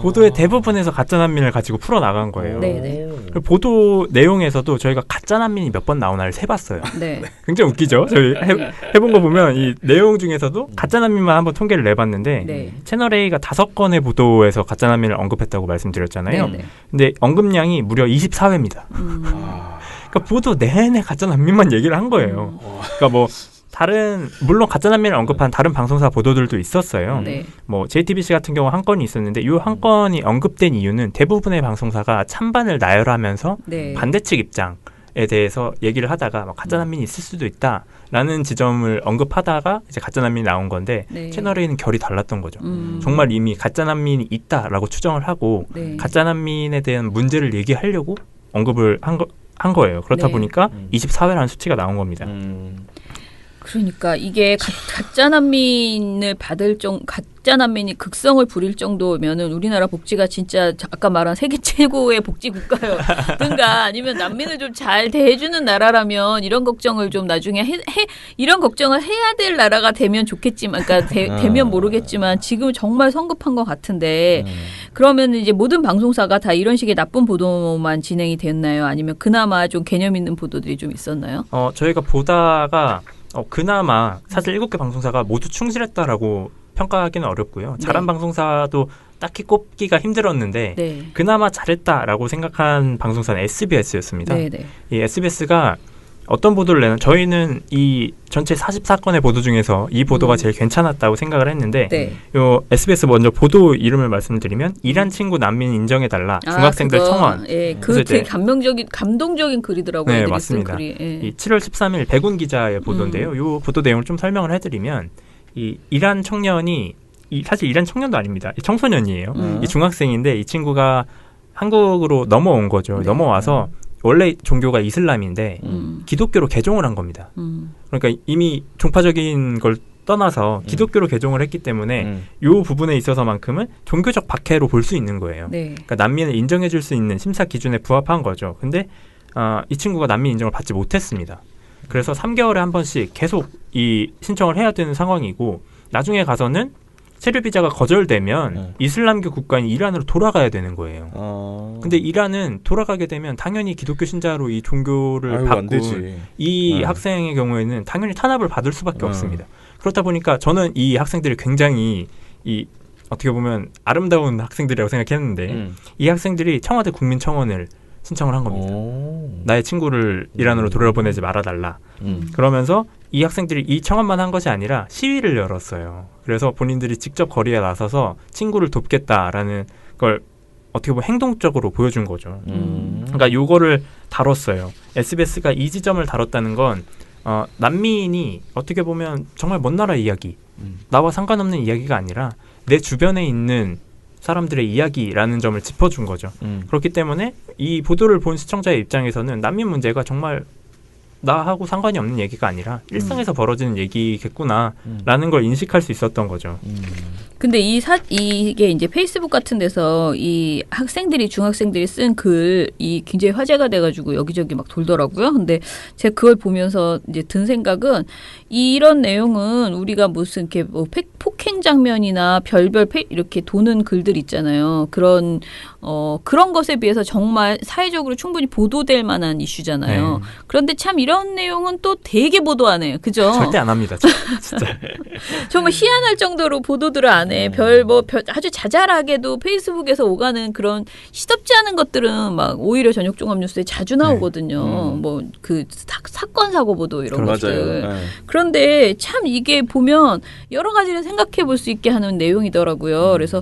보도의 대부분에서 가짜 난민을 가지고 풀어나간 거예요. 네네. 보도 내용에서도 저희가 가짜 난민이 몇 번 나오나를 세봤어요. 네. 굉장히 웃기죠? 저희 해본 거 보면 이 내용 중에서도 가짜 난민만 한번 통계를 내봤는데 네. 채널A가 5건의 보도에서 가짜 난민을 언급했다고 말씀드렸잖아요. 네네. 근데 언급량이 무려 24회입니다. 그러니까 보도 내내 가짜 난민만 얘기를 한 거예요. 그러니까 물론 가짜 난민을 언급한 다른 방송사 보도들도 있었어요. 네. JTBC 같은 경우 한 건이 있었는데 이 한 건이 언급된 이유는 대부분의 방송사가 찬반을 나열하면서 네. 반대측 입장에 대해서 얘기를 하다가 가짜 난민이 있을 수도 있다라는 지점을 언급하다가 이제 가짜 난민이 나온 건데 네. 채널A는 결이 달랐던 거죠. 정말 이미 가짜 난민이 있다라고 추정을 하고 네. 가짜 난민에 대한 문제를 얘기하려고 언급을 한 거예요. 그렇다 네. 보니까 24회라는 수치가 나온 겁니다. 그러니까 이게 가짜 난민을 가짜 난민이 극성을 부릴 정도면은 우리나라 복지가 진짜 아까 말한 세계 최고의 복지 국가든가 아니면 난민을 좀 잘 대해주는 나라라면 이런 걱정을 좀 나중에 이런 걱정을 해야 될 나라가 되면 좋겠지만, 그러니까 되면 모르겠지만 지금 정말 성급한 것 같은데 그러면 이제 모든 방송사가 다 이런 식의 나쁜 보도만 진행이 됐나요? 아니면 그나마 좀 개념 있는 보도들이 좀 있었나요? 저희가 보다가 그나마 사실 7개 방송사가 모두 충실했다라고 평가하기는 어렵고요. 잘한 방송사도 딱히 꼽기가 힘들었는데 네. 그나마 잘했다라고 생각한 방송사는 SBS였습니다. 네, 네. 이 SBS가 어떤 보도를 내는 저희는 이 전체 44건의 보도 중에서 이 보도가 제일 괜찮았다고 생각을 했는데 네. 요 SBS 먼저 보도 이름을 말씀드리면 이란 친구 난민 인정해달라 중학생들 청원. 예, 그 되게 감동적인 글이더라고요. 네, 맞습니다. 글이. 예. 이 7월 13일 백운 기자의 보도인데요. 요 보도 내용을 좀 설명을 해드리면 이 이란 청년이 사실 이란 청년도 아닙니다. 청소년이에요. 이 중학생인데 이 친구가 한국으로 넘어온 거죠. 네. 넘어와서 원래 종교가 이슬람인데 기독교로 개종을 한 겁니다. 그러니까 이미 종파적인 걸 떠나서 기독교로 개종을 했기 때문에 이 부분에 있어서만큼은 종교적 박해로 볼 수 있는 거예요. 네. 그러니까 난민을 인정해 줄 수 있는 심사 기준에 부합한 거죠. 근데 이 친구가 난민 인정을 받지 못했습니다. 그래서 3개월에 한 번씩 계속 이 신청을 해야 되는 상황이고 나중에 가서는 체류 비자가 거절되면 이슬람교 국가인 이란으로 돌아가야 되는 거예요. 근데 이란은 돌아가게 되면 당연히 기독교 신자로 이 종교를 받고 이 학생의 경우에는 당연히 탄압을 받을 수밖에 없습니다. 그렇다 보니까 저는 이 학생들이 굉장히 어떻게 보면 아름다운 학생들이라고 생각했는데 이 학생들이 청와대 국민청원을 신청을 한 겁니다. 나의 친구를 이란으로 돌아보내지 말아달라. 그러면서 이 학생들이 이 청원만 한 것이 아니라 시위를 열었어요. 그래서 본인들이 직접 거리에 나서서 친구를 돕겠다라는 걸 어떻게 보면 행동적으로 보여준 거죠. 그러니까 요거를 다뤘어요. SBS가 이 지점을 다뤘다는 건 난민이 어떻게 보면 정말 먼 나라 이야기, 나와 상관없는 이야기가 아니라 내 주변에 있는 사람들의 이야기라는 점을 짚어준 거죠. 그렇기 때문에 이 보도를 본 시청자의 입장에서는 난민 문제가 정말 나하고 상관이 없는 얘기가 아니라 일상에서 벌어지는 얘기겠구나라는 걸 인식할 수 있었던 거죠. 근데 이게 이제 페이스북 같은 데서 이 중학생들이 쓴 글이 굉장히 화제가 돼가지고 여기저기 막 돌더라고요. 근데 제가 그걸 보면서 이제 든 생각은 이런 내용은 우리가 무슨 이렇게 뭐 폭행 장면이나 별별 이렇게 도는 글들 있잖아요. 그런 것에 비해서 정말 사회적으로 충분히 보도될 만한 이슈잖아요. 네. 그런데 참 이런 내용은 또 되게 보도 안 해요. 그죠? 절대 안 합니다. 진짜. 정말 희한할 정도로 보도들을 안 해. 아주 자잘하게도 페이스북에서 오가는 그런 시덥지 않은 것들은 막 오히려 저녁 종합 뉴스에 자주 나오거든요. 뭐 그 사건 사고 보도 이런 것들. 맞아요. 네. 그런데 참 이게 보면 여러 가지를 생각해 볼 수 있게 하는 내용이더라고요. 그래서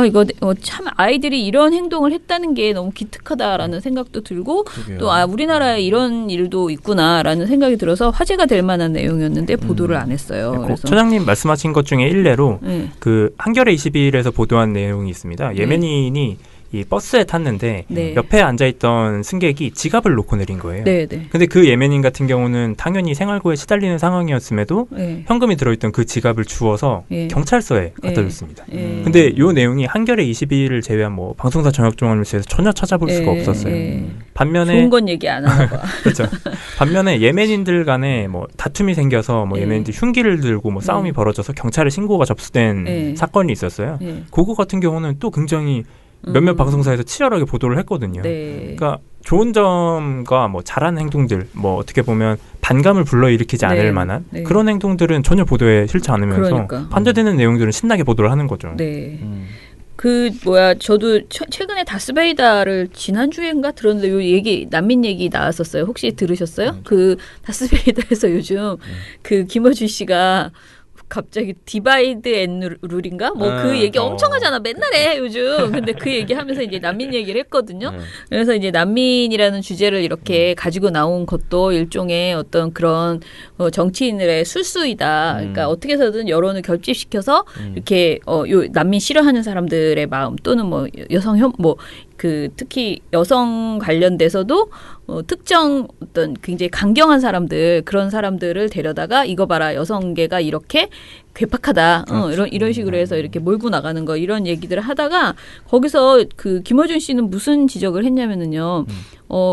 이거 참 아이들이 이런 행동을 했다는 게 너무 기특하다라는 생각도 들고 또 우리나라에 이런 일도 있구나라는 생각이 들어서 화제가 될 만한 내용이었는데 보도를 안 했어요. 그래서 처장님 말씀하신 것 중에 일례로 그 한겨레 21에서 보도한 내용이 있습니다. 예멘인이 이 버스에 탔는데 옆에 앉아있던 승객이 지갑을 놓고 내린 거예요. 근데 그 예멘인 같은 경우는 당연히 생활고에 시달리는 상황이었음에도 현금이 들어있던 그 지갑을 주워서 경찰서에 갖다 줬습니다. 근데 이 내용이 한겨레 21을 제외한 뭐 방송사 저녁종합뉴스에서 전혀 찾아볼 수가 없었어요. 반면에 좋은 건 얘기 안 하나 봐. 그렇죠. 반면에 예멘인들 간에 뭐 다툼이 생겨서 뭐 예멘인들 흉기를 들고 뭐 싸움이 벌어져서 경찰에 신고가 접수된 사건이 있었어요. 그거 같은 경우는 또 굉장히 몇몇 방송사에서 치열하게 보도를 했거든요. 그러니까 좋은 점과 뭐 잘하는 행동들, 뭐 어떻게 보면 반감을 불러일으키지 않을 만한 그런 행동들은 전혀 보도에 싫지 않으면서 반대되는 내용들은 신나게 보도를 하는 거죠. 저도 최근에 다스베이다를 지난주에인가 들었는데 요 얘기, 난민 얘기 나왔었어요. 혹시 들으셨어요? 그 다스베이다에서 요즘 그 김어준 씨가 갑자기 디바이드 앤 룰인가? 그 얘기 엄청 하잖아. 맨날 해, 요즘. 근데 그 얘기하면서 이제 난민 얘기를 했거든요. 그래서 이제 난민이라는 주제를 이렇게 가지고 나온 것도 일종의 어떤 그런 정치인들의 술수이다. 그러니까 어떻게 해서든 여론을 결집시켜서 이렇게 요 난민 싫어하는 사람들의 마음 또는 뭐 특히 여성 관련돼서도 특정 어떤 굉장히 강경한 사람들, 그런 사람들을 데려다가 이거 봐라, 여성계가 이렇게 괴팍하다, 이런 식으로 해서 이렇게 몰고 나가는 거, 이런 얘기들을 하다가 거기서 그 김어준 씨는 무슨 지적을 했냐면은요,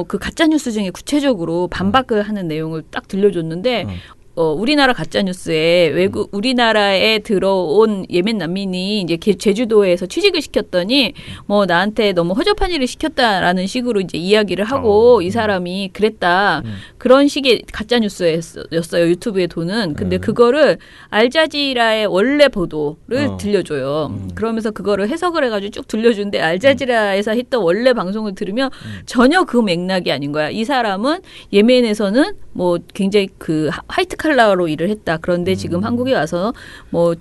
그 가짜 뉴스 중에 구체적으로 반박을 하는 내용을 딱 들려줬는데. 우리나라 가짜뉴스에 우리나라에 들어온 예멘 난민이 이제 제주도에서 취직을 시켰더니 뭐 나한테 너무 허접한 일을 시켰다라는 식으로 이제 이야기를 하고 이 사람이 그랬다. 그런 식의 가짜뉴스였어요. 유튜브에 도는. 근데 그거를 알자지라의 원래 보도를 들려줘요. 그러면서 그거를 해석을 해가지고 쭉 들려주는데 알자지라에서 했던 원래 방송을 들으면 전혀 그 맥락이 아닌 거야. 이 사람은 예멘에서는 뭐 굉장히 그 화이트 칼라로 일을 했다. 그런데 지금 한국에 와서 뭐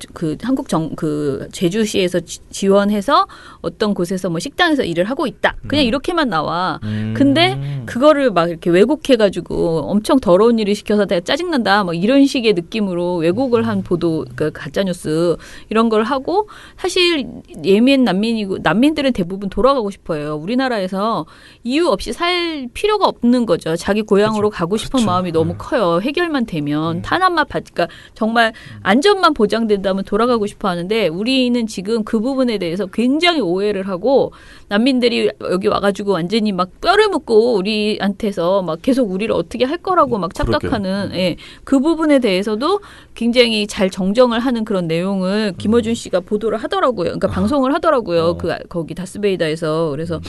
그 제주시에서 지원해서 어떤 곳에서 뭐 식당에서 일을 하고 있다. 그냥 이렇게만 나와. 근데 그거를 막 이렇게 왜곡해가지고 엄청 더러운 일을 시켜서 내가 짜증난다. 뭐 이런 식의 느낌으로 왜곡을 한 보도, 그 가짜뉴스 이런 걸 하고 사실 예멘 난민들은 대부분 돌아가고 싶어요. 우리나라에서 이유 없이 살 필요가 없는 거죠. 자기 고향으로 가고 싶은 마음이 너무 커요. 해결만 되면 탄압만 그러니까 정말 안전만 보장된다면 돌아가고 싶어 하는데 우리는 지금 그 부분에 대해서 굉장히 오해를 하고 난민들이 여기 와가지고 완전히 막 뼈를 묻고 우리한테서 막 계속 우리를 어떻게 할 거라고 막 착각하는 그 부분에 대해서도 굉장히 잘 정정을 하는 그런 내용을 김어준 씨가 보도를 하더라고요. 그러니까 방송을 하더라고요. 거기 다스베이다에서. 그래서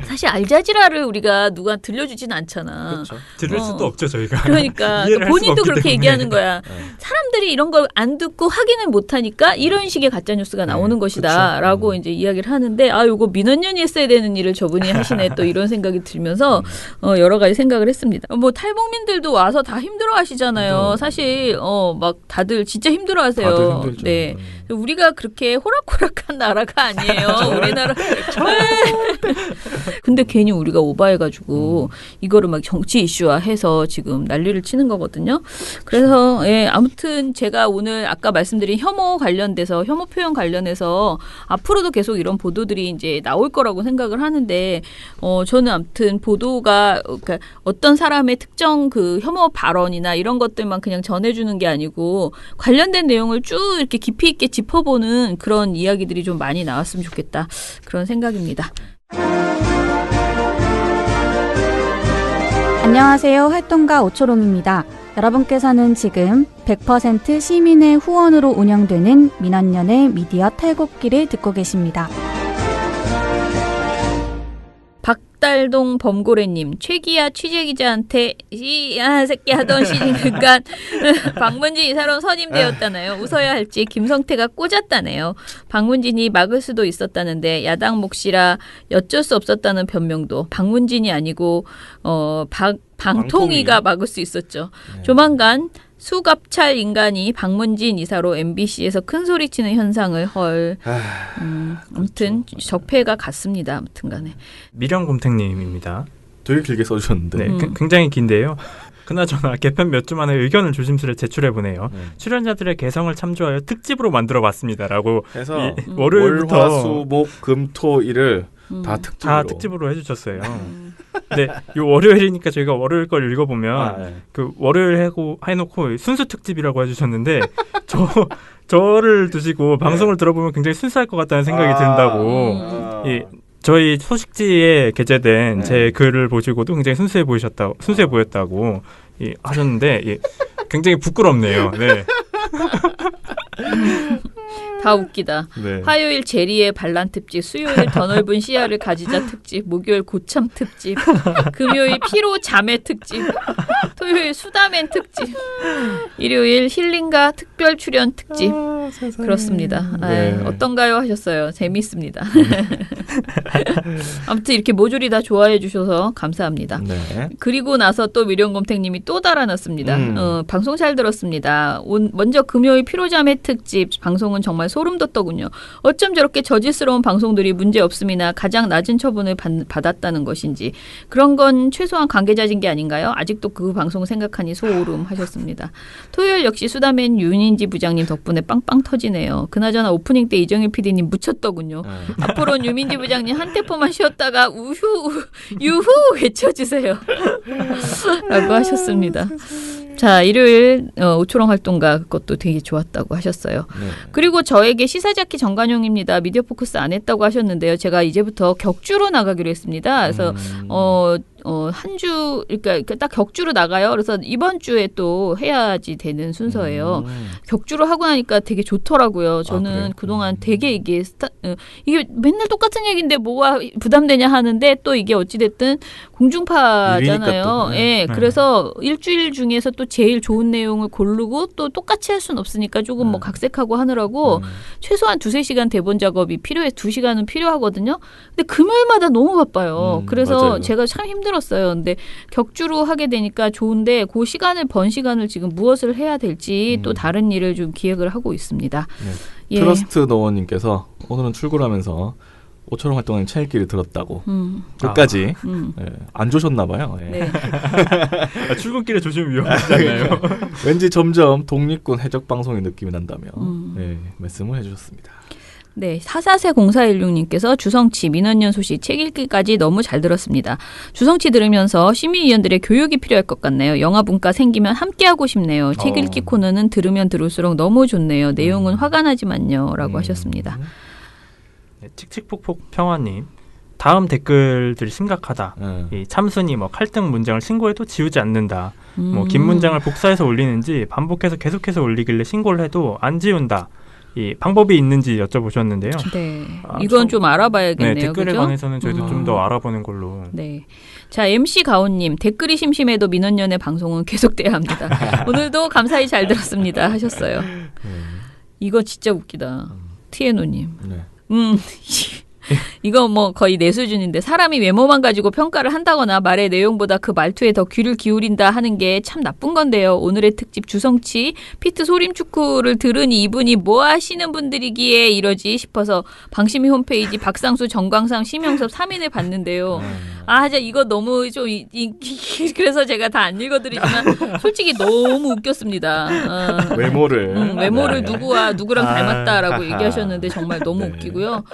사실 알자지라를 우리가 누가 들려주진 않잖아. 그렇죠. 들을 수도 없죠, 저희가. 그러니까 본인도 그렇게 때문에. 얘기하는 거야. 사람들이 이런 걸 안 듣고 확인을 못 하니까 이런 식의 가짜 뉴스가 나오는 것이다라고 이제 이야기를 하는데 요거 민원연이 했어야 되는 일을 저분이 하시네 또 이런 생각이 들면서 여러 가지 생각을 했습니다. 뭐 탈북민들도 와서 다 힘들어 하시잖아요. 사실 막 다들 진짜 힘들어 하세요. 다들 힘들죠. 네. 우리가 그렇게 호락호락한 나라가 아니에요. 우리나라. 근데 괜히 우리가 오바해가지고 이거를 막 정치 이슈화해서 지금 난리를 치는 거거든요. 그래서 아무튼 제가 오늘 아까 말씀드린 혐오 표현 관련해서 앞으로도 계속 이런 보도들이 이제 나올 거라고 생각을 하는데 저는 아무튼 보도가 그러니까 어떤 사람의 특정 그 혐오 발언이나 이런 것들만 그냥 전해주는 게 아니고 관련된 내용을 쭉 이렇게 깊이 있게 짚어보는 그런 이야기들이 좀 많이 나왔으면 좋겠다. 그런 생각입니다. 안녕하세요. 활동가 오초롱입니다. 여러분께서는 지금 100% 시민의 후원으로 운영되는 민원연의 미디어 탈곡기를 듣고 계십니다. 박달동 범고래님, 최기아 취재기자한테 새끼 하던 시니까 박문진 이사로 선임되었다나요? 웃어야 할지 김성태가 꽂았다네요. 박문진이 막을 수도 있었다는데 야당 몫이라 어쩔 수 없었다는 변명도 방문진이 아니고 방통위가 막을 수 있었죠. 네. 조만간 수갑찰 인간이 박문진 이사로 MBC에서 큰 소리치는 현상을 아무튼 그렇죠. 적폐가 같습니다. 아무튼 간에. 미령곰탱님입니다. 되게 길게 써주셨는데. 네, 굉장히 긴데요. 그나저나 개편 몇 주 만에 의견을 조심스레 제출해보네요. 출연자들의 개성을 참조하여 특집으로 만들어봤습니다라고 해서 월요일부터 월, 화, 수, 목, 금, 토, 일을 다 특집으로 해주셨어요. 근데 요 월요일이니까 저희가 월요일 걸 읽어보면 그 월요일 해놓고 순수 특집이라고 해주셨는데 저를 두시고 방송을 들어보면 굉장히 순수할 것 같다는 생각이 든다고. 저희 소식지에 게재된 제 글을 보시고도 굉장히 순수해 보였다고 하셨는데 굉장히 부끄럽네요. 네. 다 웃기다. 네. 화요일 제리의 반란 특집, 수요일 더 넓은 시야를 가지자 특집, 목요일 고참 특집, 금요일 피로 자매 특집, 토요일 수다맨 특집, 일요일 힐링과 특별 출연 특집. 그렇습니다. 네. 어떤가요 하셨어요. 재미있습니다. 아무튼 이렇게 모조리 다 좋아해 주셔서 감사합니다. 네. 그리고 나서 또 미령곰탱님이 또 달아놨습니다. 방송 잘 들었습니다. 먼저 금요일 피로자매 특집 방송은 정말 소름 돋더군요. 어쩜 저렇게 저질스러운 방송들이 문제없음이나 가장 낮은 처분을 받았다는 것인지. 그런 건 최소한 관계자진 게 아닌가요? 아직도 그 방송 생각하니 소오름 하셨습니다. 토요일 역시 수다맨 윤인지 부장님 덕분에 빵빵 터지네요. 그나저나 오프닝 때 이정일 PD님 묻혔더군요. 앞으로는 유민지 부장님 한 템포만 쉬었다가 유후 외쳐주세요. 라고 하셨습니다. 자, 일요일 오초롱 활동가 그것도 되게 좋았다고 하셨어요. 네. 그리고 저에게 시사자키 정관용입니다. 미디어 포커스 안 했다고 하셨는데요. 제가 이제부터 격주로 나가기로 했습니다. 그래서 한 주, 그러니까 딱 격주로 나가요. 그래서 이번 주에 또 해야지 되는 순서예요. 격주로 하고 나니까 되게 좋더라고요. 저는 그동안 되게 이게 맨날 똑같은 얘기인데 뭐가 부담되냐 하는데 또 이게 어찌됐든 공중파잖아요. 예. 그래서 일주일 중에서 또 제일 좋은 내용을 고르고 또 똑같이 할 수는 없으니까 조금 뭐 각색하고 하느라고 최소한 2-3시간 대본 작업이 필요해. 2시간은 필요하거든요. 근데 금요일마다 너무 바빠요. 그래서 맞아요. 제가 참 힘들었어요. 근데 격주로 하게 되니까 좋은데 그 시간을 번 시간을 지금 무엇을 해야 될지 또 다른 일을 좀 기획을 하고 있습니다. 네. 예. 트러스트 노원님께서 오늘은 출근하면서 오초롱 활동의 책일기를 들었다고 끝까지 예, 안 조셨나 봐요. 예. 네. 출근길에 조심히 위험하잖아요. 왠지 점점 독립군 해적 방송의 느낌이 난다며 예, 말씀을 해주셨습니다. 네, 440416님께서 주성치 민원연 소식 책 읽기까지 너무 잘 들었습니다. 주성치 들으면서 시민위원들의 교육이 필요할 것 같네요. 영화분과 생기면 함께하고 싶네요. 책 읽기 코너는 들으면 들을수록 너무 좋네요. 내용은 화가 나지만요. 라고 하셨습니다. 네, 칙칙폭폭 평화님. 다음 댓글들이 심각하다. 이 참순이 칼등 문장을 신고해도 지우지 않는다. 긴 문장을 복사해서 올리는지 반복해서 계속해서 올리길래 신고를 해도 안 지운다. 이 방법이 있는지 여쭤보셨는데요. 네, 이건 좀 알아봐야겠네요. 네, 댓글에 그죠? 관해서는 저희도 좀 더 알아보는 걸로. 네, 자 MC 가온님 댓글이 심심해도 민원연의 방송은 계속돼야 합니다. 오늘도 감사히 잘 들었습니다 하셨어요. 이거 진짜 웃기다. 티에노님. 네. 이거 뭐 거의 내 수준인데 사람이 외모만 가지고 평가를 한다거나 말의 내용보다 그 말투에 더 귀를 기울인다 하는 게 참 나쁜 건데요. 오늘의 특집 주성치 피트 소림축구를 들으니 이분이 뭐 하시는 분들이기에 이러지 싶어서 방심이 홈페이지 박상수, 정광삼, 심영섭 3인을 봤는데요. 이거 너무 좀 그래서 제가 다 안 읽어드리지만 솔직히 너무 웃겼습니다. 외모를 누구와 누구랑 닮았다라고 얘기하셨는데 정말 너무 웃기고요.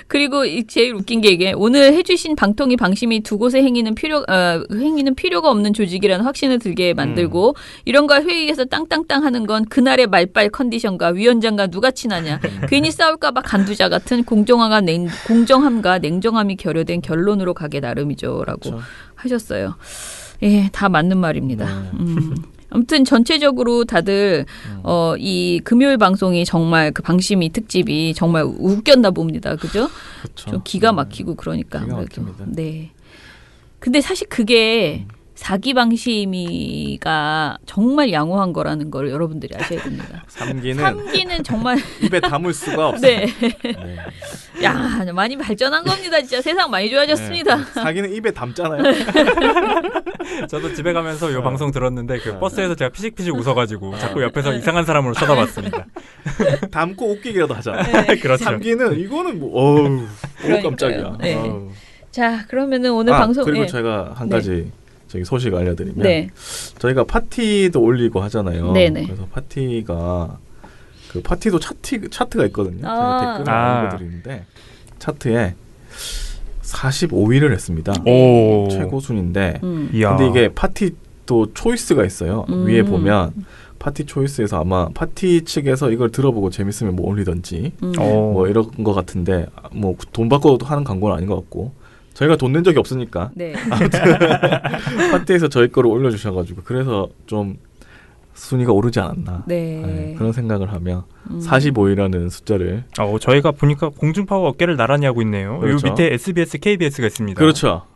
그리고 제일 웃긴 게 이게 오늘 해주신 방통위 방심이 두 곳에 행위는 필요가 없는 조직이라는 확신을 들게 만들고 이런 걸 회의에서 땅땅땅 하는 건 그날의 말빨 컨디션과 위원장과 누가 친하냐 괜히 싸울까봐 간두자 같은 공정함과 냉정함이 결여된 결론으로 가게 나름이죠라고 그렇죠. 하셨어요. 예, 다 맞는 말입니다. 아무튼 전체적으로 다들 이 금요일 방송이 정말 그 방심이 특집이 정말 웃겼나 봅니다. 그죠? 그렇죠. 좀 기가 막히고 그러니까. 기가 막힙니다. 네. 근데 사실 그게 사기 방심이가 정말 양호한 거라는 걸 여러분들이 아셔야 됩니다. 삼기는 정말 입에 담을 수가 없어요. 네. 네. 야, 많이 발전한 겁니다. 진짜 세상 많이 좋아졌습니다. 네. 사기는 입에 담잖아요. 저도 집에 가면서 이 방송 들었는데 그 버스에서 제가 피식피식 웃어가지고 자꾸 옆에서 이상한 사람으로 쳐다봤습니다. 담고 웃기기라도 하잖아. 네. 그렇죠. 삼기는 이거는 어우 깜짝이야. 네. 자, 그러면은 오늘 방송 그리고 제가 한 가지 저기 소식 알려드리면 저희가 파티도 올리고 하잖아요. 그래서 파티가 그 파티도 차트가 있거든요. 제가 댓글을 알려드리는데 차트에 45위를 했습니다. 최고 순인데 근데 이게 파티 또 초이스가 있어요. 위에 보면 파티 초이스에서 아마 파티 측에서 이걸 들어보고 재밌으면 뭐 올리던지 뭐 이런 거 같은데 뭐 돈 받고 하는 광고는 아닌 것 같고 저희가 돈 낸 적이 없으니까 아무튼 파티에서 저희 거를 올려주셔가지고 그래서 좀 순위가 오르지 않았나 그런 생각을 하며 45위라는 숫자를 저희가 보니까 공중파와 어깨를 나란히 하고 있네요. 그렇죠. 이 밑에 SBS, KBS가 있습니다. 그렇죠.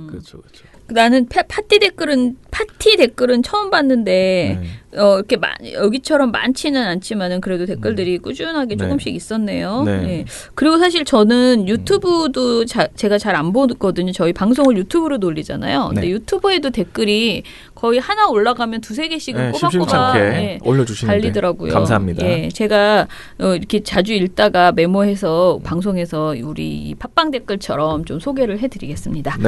그렇죠. 나는 파티 댓글은 처음 봤는데 이렇게 여기처럼 많지는 않지만은 그래도 댓글들이 꾸준하게 조금씩 있었네요. 네. 그리고 사실 저는 유튜브도 제가 잘 안 보거든요. 저희 방송을 유튜브로 돌리잖아요. 근데 유튜브에도 댓글이 거의 하나 올라가면 2-3개씩은 꼬박꼬박 올려주시는데 달리더라고요. 감사합니다. 제가 이렇게 자주 읽다가 메모해서 방송에서 우리 팟빵 댓글처럼 좀 소개를 해드리겠습니다.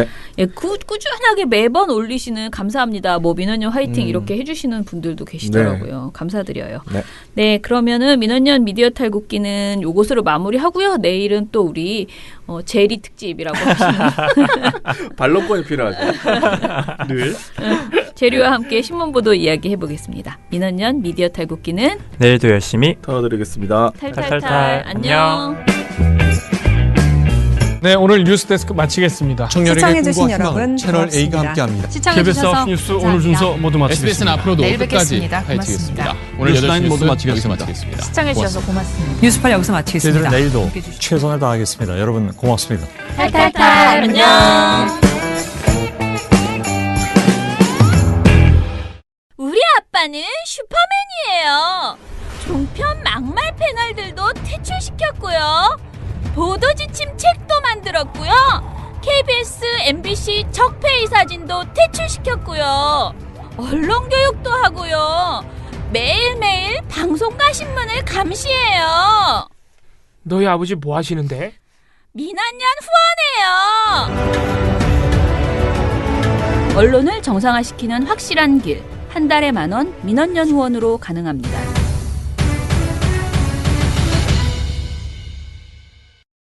꾸준하게 매번 올리시는 감사합니다. 뭐 민원년 화이팅 이렇게 해주시는 분들도 계시더라고요. 감사드려요. 네, 그러면은 민원년 미디어 탈곡기는 요것으로 마무리하고요. 내일은 또 우리 제리 특집이라고 하시는 반론권이 필요하죠. 늘 제리와 함께 신문보도 이야기 해보겠습니다. 민원년 미디어 탈곡기는 내일도 열심히 털어드리겠습니다. 탈탈탈 안녕. 네, 오늘 뉴스데스크 마치겠습니다. 청년에게 꿈과 희망을 채널 A가 함께합니다. KBS 뉴스 오늘 순서 모두 마치겠습니다. SBS는 앞으로도 끝까지 파이팅하겠습니다. 오늘 8시 모두 마치겠습니다. 시청해주셔서 고맙습니다. 뉴스팔 여기서 마치겠습니다. 저희들은 내일도 최선을 다하겠습니다. 여러분 고맙습니다. 탈탈탈 안녕. 우리 아빠는 슈퍼맨이에요. 종편 막말 패널들도 퇴출시켰고요. 보도지침 책도 만들었고요. KBS, MBC 적폐의 사진도 퇴출시켰고요. 언론교육도 하고요. 매일매일 방송과 신문을 감시해요. 너희 아버지 뭐 하시는데? 민원년 후원해요. 언론을 정상화시키는 확실한 길. 한 달에 10,000원 민원년 후원으로 가능합니다.